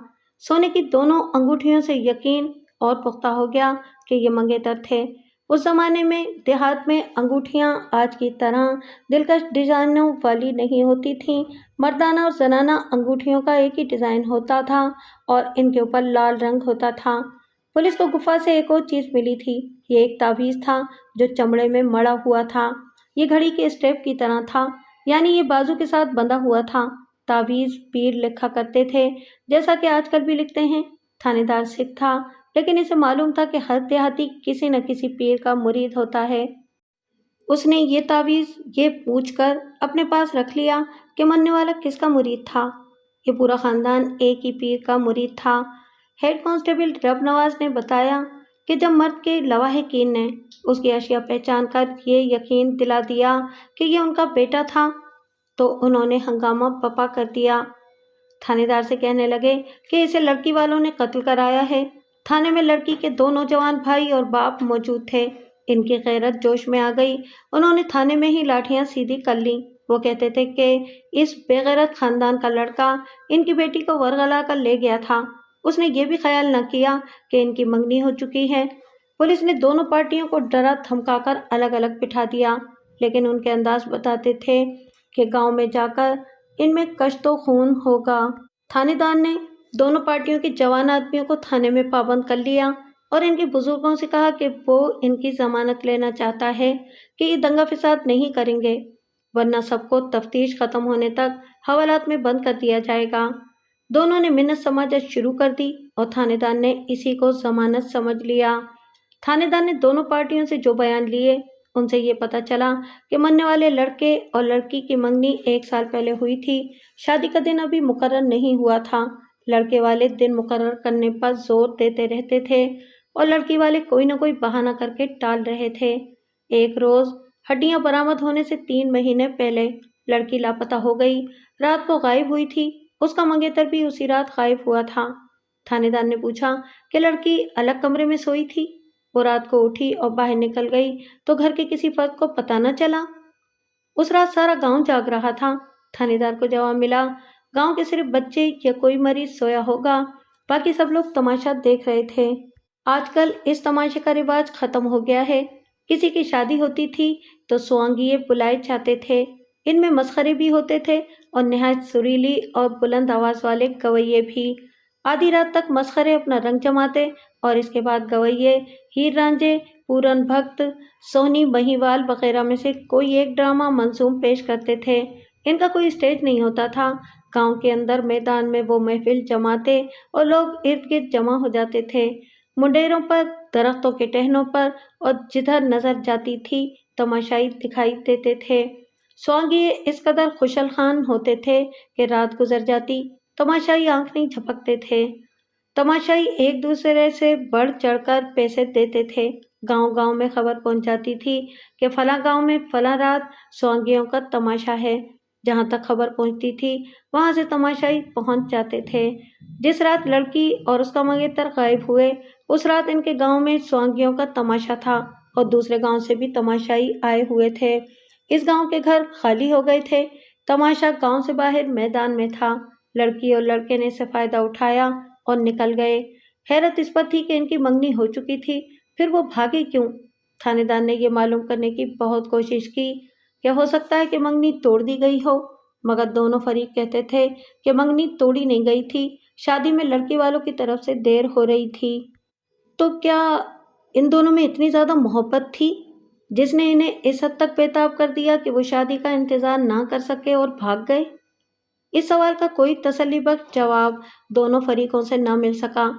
Speaker 1: सोने की दोनों अंगूठियों से यकीन और पुख्ता हो गया कि ये मंगेतर थे। उस जमाने में देहात में अंगूठियां आज की तरह दिलकश डिजाइनों वाली नहीं होती थीं। मर्दाना और जनाना अंगूठियों का एक ही डिजाइन होता था और इनके ऊपर लाल रंग होता था। पुलिस को गुफा से एक और चीज मिली थी। ये एक ताबीज था जो चमड़े में मड़ा हुआ था। ये घड़ी के स्टेप की तरह था, यानी ये बाजू के साथ बंधा हुआ था। ताबीज पीर लिखा करते थे, जैसा कि आजकल भी लिखते हैं। थानेदार सिख था, लेकिन इसे मालूम था कि हर देहाती किसी न किसी पीर का मुरीद होता है। उसने ये तावीज़ ये पूछकर अपने पास रख लिया कि मरने वाला किसका मुरीद था। ये पूरा खानदान एक ही पीर का मुरीद था। हेड कांस्टेबल रब नवाज ने बताया کہ جب مرد کے لواحقین نے اس کی اشیاء پہچان کر یہ یقین دلا دیا کہ یہ ان کا بیٹا تھا تو انہوں نے ہنگامہ برپا کر دیا۔ تھانے دار سے کہنے لگے کہ اسے لڑکی والوں نے قتل کرایا ہے۔ تھانے میں لڑکی کے 2 نوجوان بھائی اور باپ موجود تھے۔ ان کی غیرت جوش میں آ گئی، انہوں نے تھانے میں ہی لاٹھیاں سیدھی کر لیں۔ وہ کہتے تھے کہ اس بے غیرت خاندان کا لڑکا ان کی بیٹی کو ورغلا کر لے گیا تھا۔ اس نے یہ بھی خیال نہ کیا کہ ان کی منگنی ہو چکی ہے۔ پولیس نے دونوں پارٹیوں کو ڈرا دھمکا کر الگ الگ بٹھا دیا، لیکن ان کے انداز بتاتے تھے کہ گاؤں میں جا کر ان میں کشت و خون ہوگا۔ تھانے دار نے دونوں پارٹیوں کے جوان آدمیوں کو تھانے میں پابند کر لیا اور ان کے بزرگوں سے کہا کہ وہ ان کی ضمانت لینا چاہتا ہے کہ یہ دنگا فساد نہیں کریں گے، ورنہ سب کو تفتیش ختم ہونے تک حوالات میں بند کر دیا جائے گا۔ دونوں نے منت سماجت شروع کر دی اور تھانے دار نے اسی کو ضمانت سمجھ لیا۔ تھانے دار نے دونوں پارٹیوں سے جو بیان لیے ان سے یہ پتہ چلا کہ مرنے والے لڑکے اور لڑکی کی منگنی 1 سال پہلے ہوئی تھی۔ شادی کا دن ابھی مقرر نہیں ہوا تھا۔ لڑکے والے دن مقرر کرنے پر زور دیتے رہتے تھے اور لڑکی والے کوئی نہ کوئی بہانہ کر کے ٹال رہے تھے۔ ایک روز ہڈیاں برآمد ہونے سے 3 مہینے پہلے لڑکی لاپتہ ہو گئی، رات کو غائب ہوئی تھی۔ اس کا منگیتر بھی اسی رات غائب ہوا تھا۔ تھانے دار نے پوچھا کہ لڑکی الگ کمرے میں سوئی تھی؟ وہ رات کو اٹھی اور باہر نکل گئی تو گھر کے کسی فرد کو پتہ نہ چلا؟ اس رات سارا گاؤں جاگ رہا تھا۔ تھانے دار کو جواب ملا، گاؤں کے صرف بچے یا کوئی مریض سویا ہوگا، باقی سب لوگ تماشا دیکھ رہے تھے۔ آج کل اس تماشے کا رواج ختم ہو گیا ہے۔ کسی کی شادی ہوتی تھی تو سوانگیے بلائے جاتے تھے، ان میں مسخرے بھی ہوتے تھے اور نہایت سریلی اور بلند آواز والے گویے بھی۔ آدھی رات تک مسخرے اپنا رنگ جماتے اور اس کے بعد گویے ہیر رانجھے، پورن بھگت، سونی مہیوال وغیرہ میں سے کوئی ایک ڈرامہ منظوم پیش کرتے تھے۔ ان کا کوئی اسٹیج نہیں ہوتا تھا۔ گاؤں کے اندر میدان میں وہ محفل جماتے اور لوگ ارد گرد جمع ہو جاتے تھے، منڈیروں پر، درختوں کے ٹہنوں پر، اور جدھر نظر جاتی تھی تماشائی دکھائی دیتے تھے۔ سوانگیے اس قدر خوشل خان ہوتے تھے کہ رات گزر جاتی، تماشائی آنکھ نہیں جھپکتے تھے۔ تماشائی ایک دوسرے سے بڑھ چڑھ کر پیسے دیتے تھے۔ گاؤں گاؤں میں خبر پہنچ جاتی تھی کہ فلاں گاؤں میں فلاں رات سوانگیوں کا تماشا ہے۔ جہاں تک خبر پہنچتی تھی وہاں سے تماشائی پہنچ جاتے تھے۔ جس رات لڑکی اور اس کا منگیتر غائب ہوئے اس رات ان کے گاؤں میں سوانگیوں کا تماشا تھا اور دوسرے گاؤں سے بھی تماشائی آئے ہوئے تھے۔ اس گاؤں کے گھر خالی ہو گئے تھے۔ تماشا گاؤں سے باہر میدان میں تھا۔ لڑکی اور لڑکے نے اس سے فائدہ اٹھایا اور نکل گئے۔ حیرت اس پر تھی کہ ان کی منگنی ہو چکی تھی، پھر وہ بھاگے کیوں؟ تھانے دار نے یہ معلوم کرنے کی بہت کوشش کی کہ ہو سکتا ہے کہ منگنی توڑ دی گئی ہو، مگر دونوں فریق کہتے تھے کہ منگنی توڑی نہیں گئی تھی، شادی میں لڑکی والوں کی طرف سے دیر ہو رہی تھی۔ تو کیا ان دونوں میں اتنی زیادہ محبت تھی جس نے انہیں اس حد تک بےتاب کر دیا کہ وہ شادی کا انتظار نہ کر سکے اور بھاگ گئے؟ اس سوال کا کوئی تسلی بخش جواب دونوں فریقوں سے نہ مل سکا۔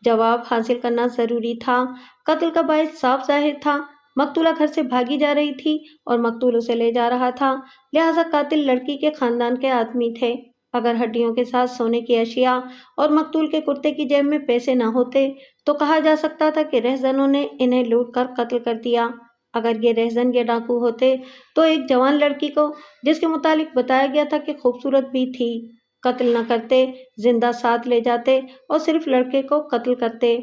Speaker 1: جواب حاصل کرنا ضروری تھا۔ قتل کا باعث صاف ظاہر تھا۔ مقتولہ گھر سے بھاگی جا رہی تھی اور مقتول اسے لے جا رہا تھا، لہٰذا قاتل لڑکی کے خاندان کے آدمی تھے۔ اگر ہڈیوں کے ساتھ سونے کی اشیاء اور مقتول کے کرتے کی جیب میں پیسے نہ ہوتے تو کہا جا سکتا تھا کہ رہزنوں نے انہیں لوٹ کر قتل کر دیا۔ اگر یہ رہزن یا ڈاکو ہوتے تو ایک جوان لڑکی کو، جس کے متعلق بتایا گیا تھا کہ خوبصورت بھی تھی، قتل نہ کرتے، زندہ ساتھ لے جاتے اور صرف لڑکے کو قتل کرتے۔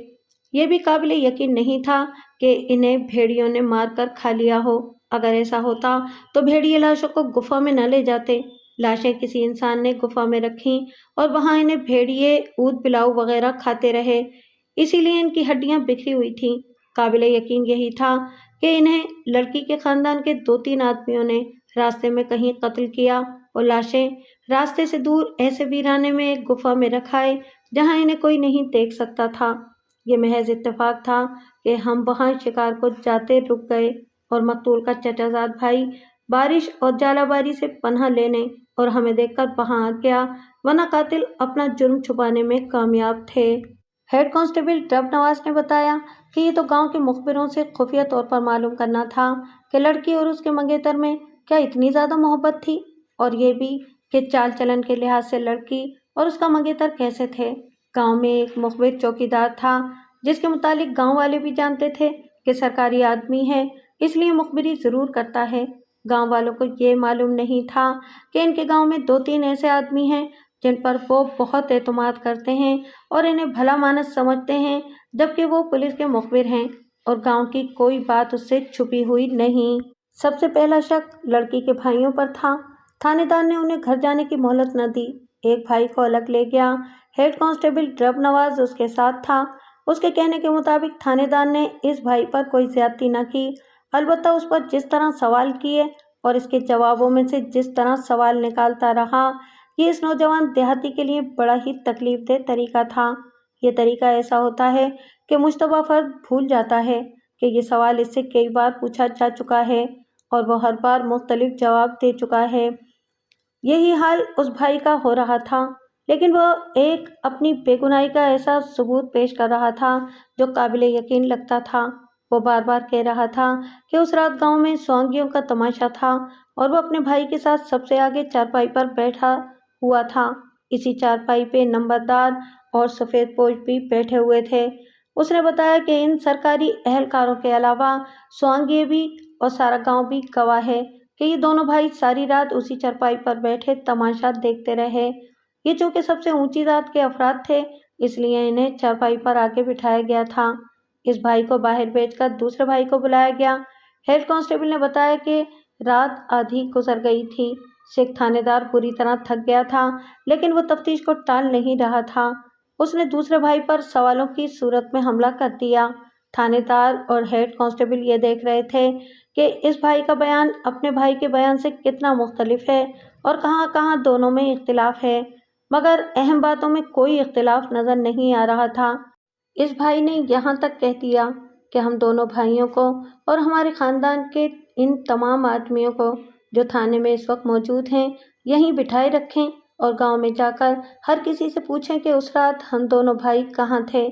Speaker 1: یہ بھی قابل یقین نہیں تھا کہ انہیں بھیڑیوں نے مار کر کھا لیا ہو۔ اگر ایسا ہوتا تو بھیڑیے لاشوں کو گفا میں نہ لے جاتے۔ لاشیں کسی انسان نے گفا میں رکھیں اور وہاں انہیں بھیڑیے اود پلاؤ وغیرہ کھاتے رہے، اسی لیے ان کی ہڈیاں بکھری ہوئی تھیں۔ قابل یقین یہی تھا کہ انہیں لڑکی کے خاندان کے 2-3 آدمیوں نے راستے میں کہیں قتل کیا اور لاشیں راستے سے دور ایسے ویرانے میں ایک گفا میں رکھائے جہاں انہیں کوئی نہیں دیکھ سکتا تھا۔ یہ محض اتفاق تھا کہ ہم وہاں شکار کو جاتے رک گئے اور مقتول کا چچا زاد بھائی بارش اور ژالہ باری سے پناہ لینے اور ہمیں دیکھ کر وہاں آ گیا، ورنہ قاتل اپنا جرم چھپانے میں کامیاب تھے۔ ہیڈ کانسٹیبل ڈب نواز نے بتایا کہ یہ تو گاؤں کے مخبروں سے خفیہ طور پر معلوم کرنا تھا کہ لڑکی اور اس کے منگیتر میں کیا اتنی زیادہ محبت تھی، اور یہ بھی کہ چال چلن کے لحاظ سے لڑکی اور اس کا منگیتر کیسے تھے۔ گاؤں میں ایک مخبر چوکیدار تھا جس کے متعلق گاؤں والے بھی جانتے تھے کہ سرکاری آدمی ہے، اس لیے مخبری ضرور کرتا ہے۔ گاؤں والوں کو یہ معلوم نہیں تھا کہ ان کے گاؤں میں 2-3 ایسے آدمی ہیں جن پر وہ بہت اعتماد کرتے ہیں اور انہیں بھلا مانس سمجھتے ہیں، جبکہ وہ پولیس کے مخبر ہیں اور گاؤں کی کوئی بات اس سے چھپی ہوئی نہیں۔ سب سے پہلا شک لڑکی کے بھائیوں پر تھا۔ تھانے دار نے انہیں گھر جانے کی مہلت نہ دی، ایک بھائی کو الگ لے گیا۔ ہیڈ کانسٹیبل ڈرب نواز اس کے ساتھ تھا۔ اس کے کہنے کے مطابق تھانے دار نے اس بھائی پر کوئی زیادتی نہ کی، البتہ اس پر جس طرح سوال کیے اور اس کے جوابوں میں سے جس طرح سوال نکالتا رہا، یہ اس نوجوان دیہاتی کے لیے بڑا ہی تکلیف دہ طریقہ تھا۔ یہ طریقہ ایسا ہوتا ہے کہ مشتبہ فرد بھول جاتا ہے کہ یہ سوال اس سے کئی بار پوچھا جا چکا ہے اور وہ ہر بار مختلف جواب دے چکا ہے۔ یہی حال اس بھائی کا ہو رہا تھا، لیکن وہ ایک اپنی بے گناہی کا ایسا ثبوت پیش کر رہا تھا جو قابل یقین لگتا تھا۔ وہ بار بار کہہ رہا تھا کہ اس رات گاؤں میں سوانگیوں کا تماشا تھا اور وہ اپنے بھائی کے ساتھ سب سے آگے چارپائی پر بیٹھا ہوا تھا۔ اسی چارپائی پہ نمبردار اور سفید پوش بھی بیٹھے ہوئے تھے۔ اس نے بتایا کہ ان سرکاری اہلکاروں کے علاوہ سوانگیے بھی اور سارا گاؤں بھی گواہ ہے کہ یہ دونوں بھائی ساری رات اسی چارپائی پر بیٹھے تماشا دیکھتے رہے۔ یہ چونکہ سب سے اونچی ذات کے افراد تھے، اس لیے انہیں چارپائی پر آگے بٹھایا گیا تھا۔ اس بھائی کو باہر بھیج کر دوسرے بھائی کو بلایا گیا۔ ہیڈ کانسٹیبل نے بتایا کہ رات آدھی گزر گئی تھی۔ سکھ تھانے دار پوری طرح تھک گیا تھا، لیکن وہ تفتیش کو ٹال نہیں رہا تھا۔ اس نے دوسرے بھائی پر سوالوں کی صورت میں حملہ کر دیا۔ تھانے دار اور ہیڈ کانسٹیبل یہ دیکھ رہے تھے کہ اس بھائی کا بیان اپنے بھائی کے بیان سے کتنا مختلف ہے اور کہاں کہاں دونوں میں اختلاف ہے، مگر اہم باتوں میں کوئی اختلاف نظر نہیں آ رہا تھا۔ اس بھائی نے یہاں تک کہہ دیا کہ ہم دونوں بھائیوں کو اور ہمارے خاندان کے ان تمام آدمیوں کو جو تھانے میں اس وقت موجود ہیں یہیں بٹھائے رکھیں اور گاؤں میں جا کر ہر کسی سے پوچھیں کہ اس رات ہم دونوں بھائی کہاں تھے۔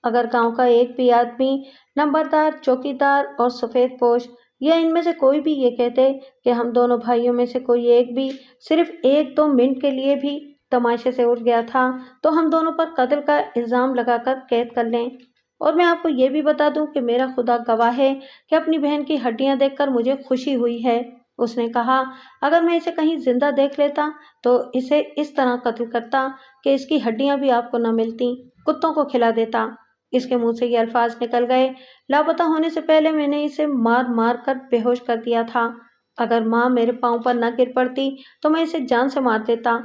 Speaker 1: اگر گاؤں کا ایک بھی آدمی، نمبردار، چوکیدار اور سفید پوش یا ان میں سے کوئی بھی یہ کہتے کہ ہم دونوں بھائیوں میں سے کوئی ایک بھی صرف 1-2 منٹ کے لیے بھی تماشے سے اٹھ گیا تھا تو ہم دونوں پر قتل کا الزام لگا کر قید کر لیں۔ اور میں آپ کو یہ بھی بتا دوں کہ میرا خدا گواہ ہے کہ اپنی بہن کی ہڈیاں دیکھ کر مجھے خوشی ہوئی ہے۔ اس نے کہا اگر میں اسے کہیں زندہ دیکھ لیتا تو اسے اس طرح قتل کرتا کہ اس کی ہڈیاں بھی آپ کو نہ ملتی، کتوں کو کھلا دیتا۔ اس کے منہ سے یہ الفاظ نکل گئے، لاپتہ ہونے سے پہلے میں نے اسے مار مار کر بے ہوش کر دیا تھا۔ اگر ماں میرے پاؤں پر نہ گر پڑتی تو میں اسے جان سے مار دیتا۔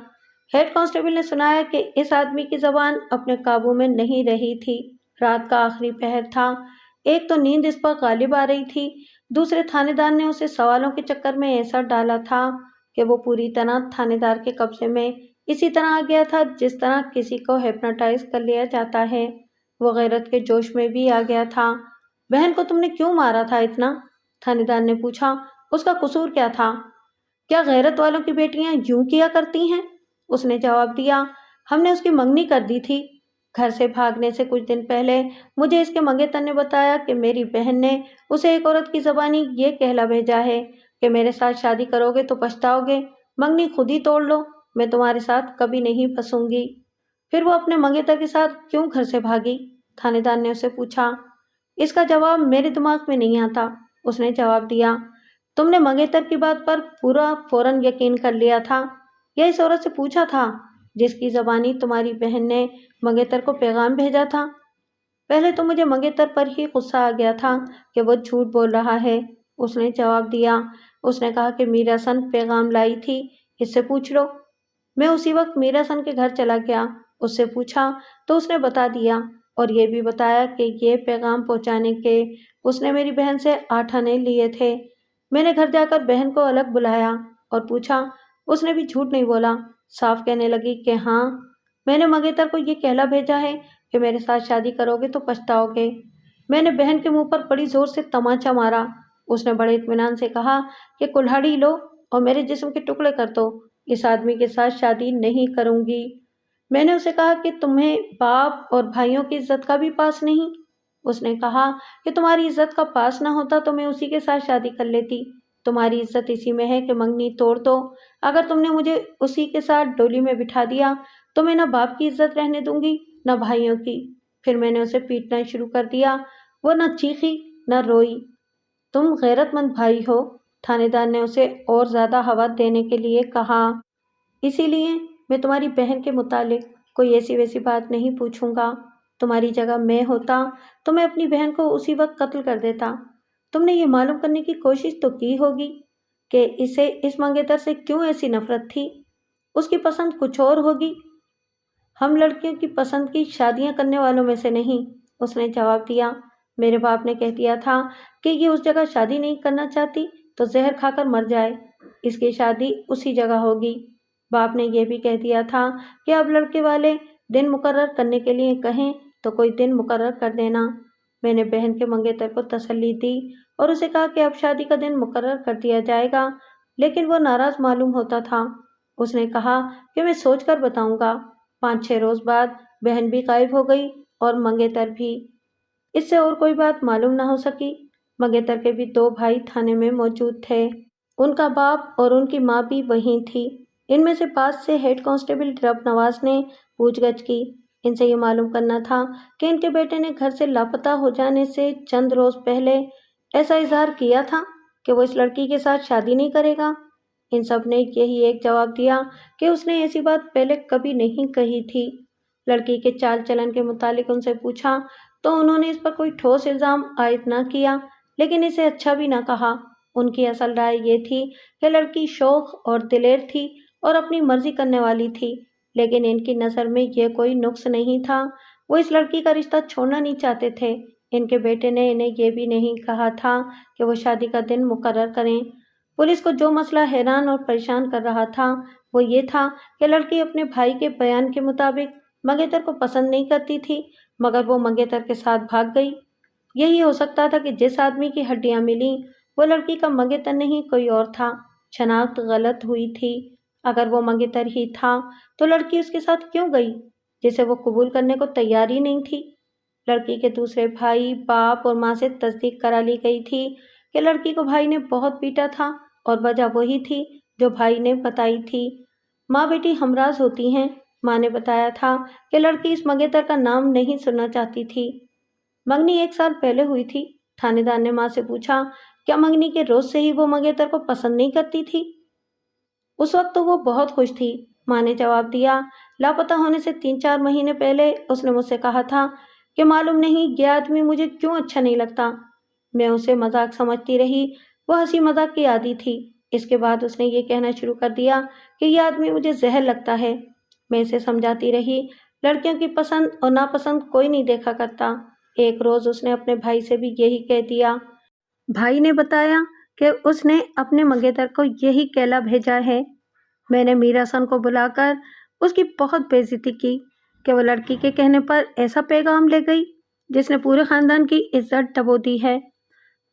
Speaker 1: ہیڈ کانسٹیبل نے سنایا کہ اس آدمی کی زبان اپنے قابو میں نہیں رہی تھی۔ رات کا آخری پہر تھا، ایک تو نیند اس پر غالب آ رہی تھی، دوسرے تھانے دار نے اسے سوالوں کے چکر میں ایسا ڈالا تھا کہ وہ پوری طرح تھانے دار کے قبضے میں اسی طرح آ گیا تھا جس طرح کسی کو ہپنوٹائز کر لیا جاتا ہے۔ وہ غیرت کے جوش میں بھی آ گیا تھا۔ بہن کو تم نے کیوں مارا تھا اتنا؟ تھانے دار نے پوچھا۔ اس کا قصور کیا تھا؟ کیا غیرت والوں کی بیٹیاں یوں کیا کرتی ہیں؟ اس نے جواب دیا، ہم نے اس کی منگنی کر دی تھی۔ گھر سے بھاگنے سے کچھ دن پہلے مجھے اس کے منگیتر نے بتایا کہ میری بہن نے اسے ایک عورت کی زبانی یہ کہلا بھیجا ہے کہ میرے ساتھ شادی کرو گے تو پچھتاؤ گے، منگنی خود ہی توڑ لو، میں تمہارے ساتھ کبھی نہیں پھنسوں گی۔ پھر وہ اپنے منگیتر کے ساتھ کیوں گھر سے بھاگی؟ تھانے دار نے اسے پوچھا۔ اس کا جواب میرے دماغ میں نہیں آتا، اس نے جواب دیا۔ تم نے منگیتر کی بات پر فوراً یقین کر لیا تھا یا اس عورت سے پوچھا تھا جس کی زبانی تمہاری بہن نے منگیتر کو پیغام بھیجا تھا؟ پہلے تو مجھے منگیتر پر ہی غصہ آ گیا تھا کہ وہ جھوٹ بول رہا ہے، اس نے جواب دیا۔ اس نے کہا کہ میرا سن پیغام لائی تھی، اس سے پوچھ لو۔ میں اسی وقت میرا سن کے گھر چلا گیا، اس سے پوچھا تو اس نے بتا دیا اور یہ بھی بتایا کہ یہ پیغام پہنچانے کے اس نے میری بہن سے 8 آنے لیے تھے۔ میں نے گھر جا کر بہن کو الگ بلایا اور پوچھا، اس نے بھی جھوٹ نہیں بولا، صاف کہنے لگی کہ ہاں میں نے منگیتر کو یہ کہلا بھیجا ہے کہ میرے ساتھ شادی کرو گے تو پچھتاؤ گے۔ میں نے بہن کے منہ پر بڑی زور سے تمانچہ مارا۔ اس نے بڑے اطمینان سے کہا کہ کلہاڑی لو اور میرے جسم کے ٹکڑے کر دو، اس آدمی کے ساتھ شادی نہیں کروں گی۔ میں نے اسے کہا کہ تمہیں باپ اور بھائیوں کی عزت کا بھی پاس نہیں؟ اس نے کہا کہ تمہاری عزت کا پاس نہ ہوتا تو میں اسی کے ساتھ شادی کر لیتی۔ تمہاری عزت اسی میں ہے کہ منگنی توڑ دو۔ اگر تم نے مجھے اسی کے ساتھ ڈولی میں بٹھا دیا تو میں نہ باپ کی عزت رہنے دوں گی نہ بھائیوں کی۔ फिर मैंने उसे पीटना शुरू कर दिया। वो न चीखी न रोई। तुम गैरतमंद भाई हो, थानेदार ने उसे और ज़्यादा हवा देने के लिए कहा। इसीलिए मैं तुम्हारी बहन के मुतालिक कोई ऐसी वैसी बात नहीं पूछूंगा। तुम्हारी जगह मैं होता तो मैं अपनी बहन को उसी वक्त कत्ल कर देता। तुमने ये मालूम करने की कोशिश तो की होगी कि इसे इस मंगेतर से क्यों ऐसी नफरत थी। उसकी पसंद कुछ और होगी। हम लड़कियों की पसंद की शादियां करने वालों में से नहीं, उसने जवाब दिया। मेरे बाप ने कह दिया था कि ये उस जगह शादी नहीं करना चाहती तो जहर खाकर मर जाए। इसकी शादी उसी जगह होगी। बाप ने यह भी कह दिया था कि अब लड़के वाले दिन मुकर्रर करने के लिए कहें तो कोई दिन मुकर्रर कर देना। मैंने बहन के मंगेतर को तसल्ली दी और उसे कहा कि अब शादी का दिन मुकर्रर कर दिया जाएगा, लेकिन वो नाराज मालूम होता था। उसने कहा कि मैं सोचकर बताऊंगा। 5-6 रोज बाद बहन भी गायब हो गई और मंगेतर भी। इससे और कोई बात मालूम न हो सकी। मंगेतर के भी 2 भाई थाने में मौजूद थे। उनका बाप और उनकी माँ भी वहीं थी। इनमें से पास से हेड कांस्टेबल रब नवाज ने पूछगछ की। इनसे ये मालूम करना था कि इनके बेटे ने घर से लापता हो जाने से चंद रोज पहले ऐसा इजहार किया था कि वो इस लड़की के साथ शादी नहीं करेगा। इन सब ने यही एक जवाब दिया कि उसने ऐसी बात पहले कभी नहीं कही थी। लड़की के चाल चलन के मुतालिक उनसे पूछा तो उन्होंने इस पर कोई ठोस इल्ज़ाम आयद न किया, लेकिन इसे अच्छा भी न कहा। उनकी असल राय ये थी कि लड़की शौक और दिलेर थी और अपनी मर्जी करने वाली थी, लेकिन इनकी नज़र में यह कोई नुक्स नहीं था। वो इस लड़की का रिश्ता छोड़ना नहीं चाहते थे। इनके बेटे ने इन्हें यह भी नहीं कहा था कि वो शादी का दिन मुकर्रर करें। पुलिस को जो मसला हैरान और परेशान कर रहा था वो ये था कि लड़की अपने भाई के बयान के मुताबिक मंगेतर को पसंद नहीं करती थी, मगर वो मंगेतर के साथ भाग गई। यही हो सकता था कि जिस आदमी की हड्डियां मिली वो लड़की का मंगेतर नहीं कोई और था। शनाख्त गलत हुई थी। अगर वो मंगेतर ही था तो लड़की उसके साथ क्यों गई, जिसे वो कबूल करने को तैयार ही नहीं थी। लड़की के दूसरे भाई, बाप और माँ से तस्दीक करा ली गई थी कि लड़की को भाई ने बहुत पीटा था और वजह वही थी जो भाई ने बताई थी। माँ बेटी हमराज होती हैं। माँ ने बताया था कि लड़की इस मंगेतर का नाम नहीं सुनना चाहती थी। मंगनी 1 साल पहले हुई थी। थानेदार ने माँ से पूछा, क्या मंगनी के रोज से ही वो मंगेतर को पसंद नहीं करती थी? उस वक्त तो वो बहुत खुश थी, माँ ने जवाब दिया। लापता होने से 3-4 महीने पहले उसने मुझसे कहा था कि मालूम नहीं ये आदमी मुझे क्यों अच्छा नहीं लगता। मैं उसे मजाक समझती रही। वो हंसी मजाक की आदी थी। इसके बाद उसने ये कहना शुरू कर दिया कि यह आदमी मुझे जहर लगता है। मैं इसे समझाती रही, लड़कियों की पसंद और नापसंद कोई नहीं देखा करता। एक रोज उसने अपने भाई से भी यही कह दिया। भाई ने बताया कि उसने अपने मंगेतर को यही कहला भेजा है। मैंने मीरा हसन को बुलाकर उसकी बहुत बेइज्जती की कि वो लड़की के कहने पर ऐसा पैगाम ले गई जिसने पूरे खानदान की इज्जत डबो दी है।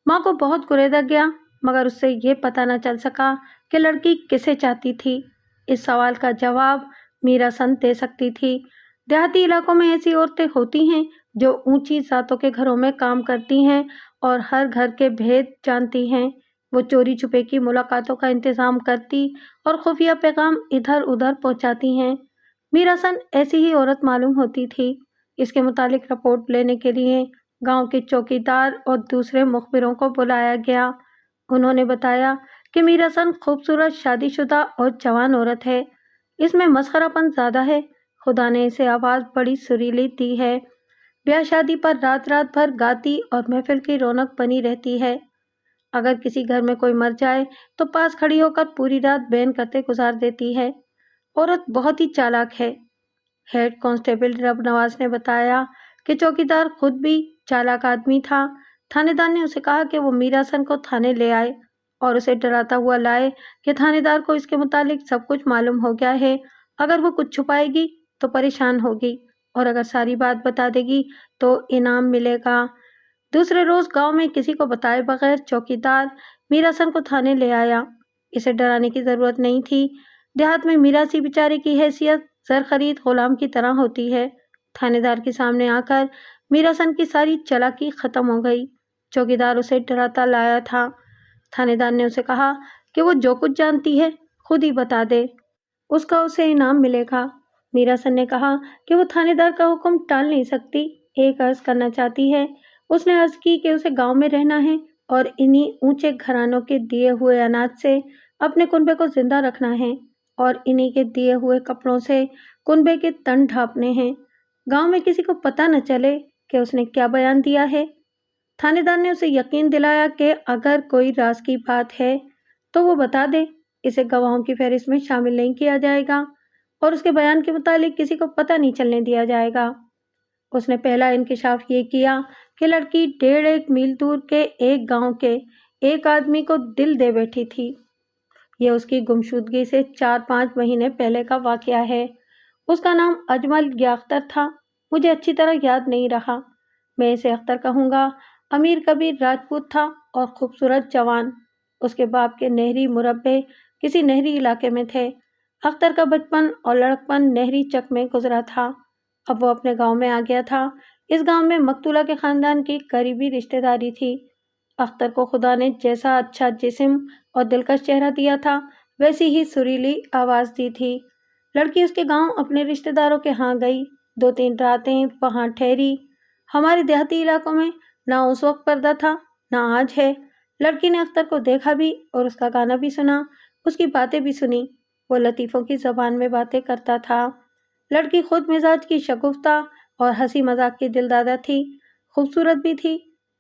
Speaker 1: माँ को बहुत कुरेदा गया, मगर उससे ये पता न चल सका कि लड़की किसे चाहती थी। इस सवाल का जवाब मीरा हसन दे सकती थी। देहाती इलाकों में ऐसी औरतें होती हैं जो ऊंची जातों के घरों में काम करती हैं और हर घर के भेद जानती हैं। वो चोरी छुपे की मुलाकातों का इंतज़ाम करती और खुफिया पैगाम इधर उधर पहुंचाती हैं। मीरा हसन ऐसी ही औरत मालूम होती थी। इसके मुतालिक रिपोर्ट लेने के लिए गांव के चौकीदार और दूसरे मुखबिरों को बुलाया गया। उन्होंने बताया कि मीरा हसन खूबसूरत, शादीशुदा और जवान औरत है। इसमें मस्खरापन ज़्यादा है। खुदा ने इसे आवाज़ बड़ी सुरीली दी है। ब्याह शादी पर रात रात भर गाती और महफिल की रौनक बनी रहती है। अगर किसी घर में कोई मर जाए तो पास खड़ी होकर पूरी रात बयान करते गुजार देती है। औरत बहुत ही चालाक है। हेड कांस्टेबल रब नवाज ने बताया कि चौकीदार खुद भी चालाक आदमी था। थानेदार ने उसे कहा कि वो मीरा हसन को थाने ले आए और उसे डराता हुआ लाए कि थानेदार को इसके मुतालिक सब कुछ मालूम हो गया है। अगर वो कुछ छुपाएगी तो परेशान होगी और अगर सारी बात बता देगी तो इनाम मिलेगा। दूसरे रोज गांव में किसी को बताए बगैर चौकीदार मीरा हसन को थाने ले आया। इसे डराने की जरूरत नहीं थी। देहात में मीरासी बेचारे की हैसियत जर खरीद गुलाम की तरह होती है। थानेदार के सामने आकर मीरा हसन की सारी चालाकी खत्म हो गई। चौकीदार उसे डराता लाया था। थानेदार ने उसे कहा कि वो जो कुछ जानती है खुद ही बता दे, उसका उसे इनाम मिलेगा। मीरा हसन ने कहा कि वो थानेदार का हुक्म टाल नहीं सकती। ایک عرض کرنا چاہتی ہے۔ اس نے عرض کی کہ اسے گاؤں میں رہنا ہے اور انہی اونچے گھرانوں کے دیے ہوئے اناج سے اپنے کنبے کو زندہ رکھنا ہے اور انہی کے دیے ہوئے کپڑوں سے کنبے کے تن ڈھانپنے ہیں۔ گاؤں میں کسی کو پتہ نہ چلے کہ اس نے کیا بیان دیا ہے۔ تھانے دار نے اسے یقین دلایا کہ اگر کوئی راز کی بات ہے تو وہ بتا دے، اسے گواہوں کی فہرست میں شامل نہیں کیا جائے گا اور اس کے بیان کے متعلق کسی کو پتہ نہیں چلنے دیا جائے گا۔ اس نے پہلا انکشاف یہ کیا کہ لڑکی 1.5 میل دور کے ایک گاؤں کے ایک آدمی کو دل دے بیٹھی تھی۔ یہ اس کی گمشدگی سے 4-5 مہینے پہلے کا واقعہ ہے۔ اس کا نام اجمل یا اختر تھا، مجھے اچھی طرح یاد نہیں رہا، میں اسے اختر کہوں گا۔ امیر کبیر راجپوت تھا اور خوبصورت جوان۔ اس کے باپ کے نہری مربے کسی نہری علاقے میں تھے۔ اختر کا بچپن اور لڑکپن نہری چک میں گزرا تھا۔ اب وہ اپنے گاؤں میں آ گیا تھا۔ اس گاؤں میں مقتولہ کے خاندان کی قریبی رشتہ داری تھی۔ اختر کو خدا نے جیسا اچھا جسم اور دلکش چہرہ دیا تھا، ویسی ہی سریلی آواز دی تھی۔ لڑکی اس کے گاؤں اپنے رشتہ داروں کے ہاں گئی، 2-3 راتیں وہاں ٹھہری۔ ہمارے دیہاتی علاقوں میں نہ اس وقت پردہ تھا نہ آج ہے۔ لڑکی نے اختر کو دیکھا بھی اور اس کا گانا بھی سنا، اس کی باتیں بھی سنی۔ وہ لطیفوں کی زبان میں باتیں کرتا تھا۔ لڑکی خود مزاج کی شگفتہ اور ہنسی مذاق کی دلدادہ تھی، خوبصورت بھی تھی۔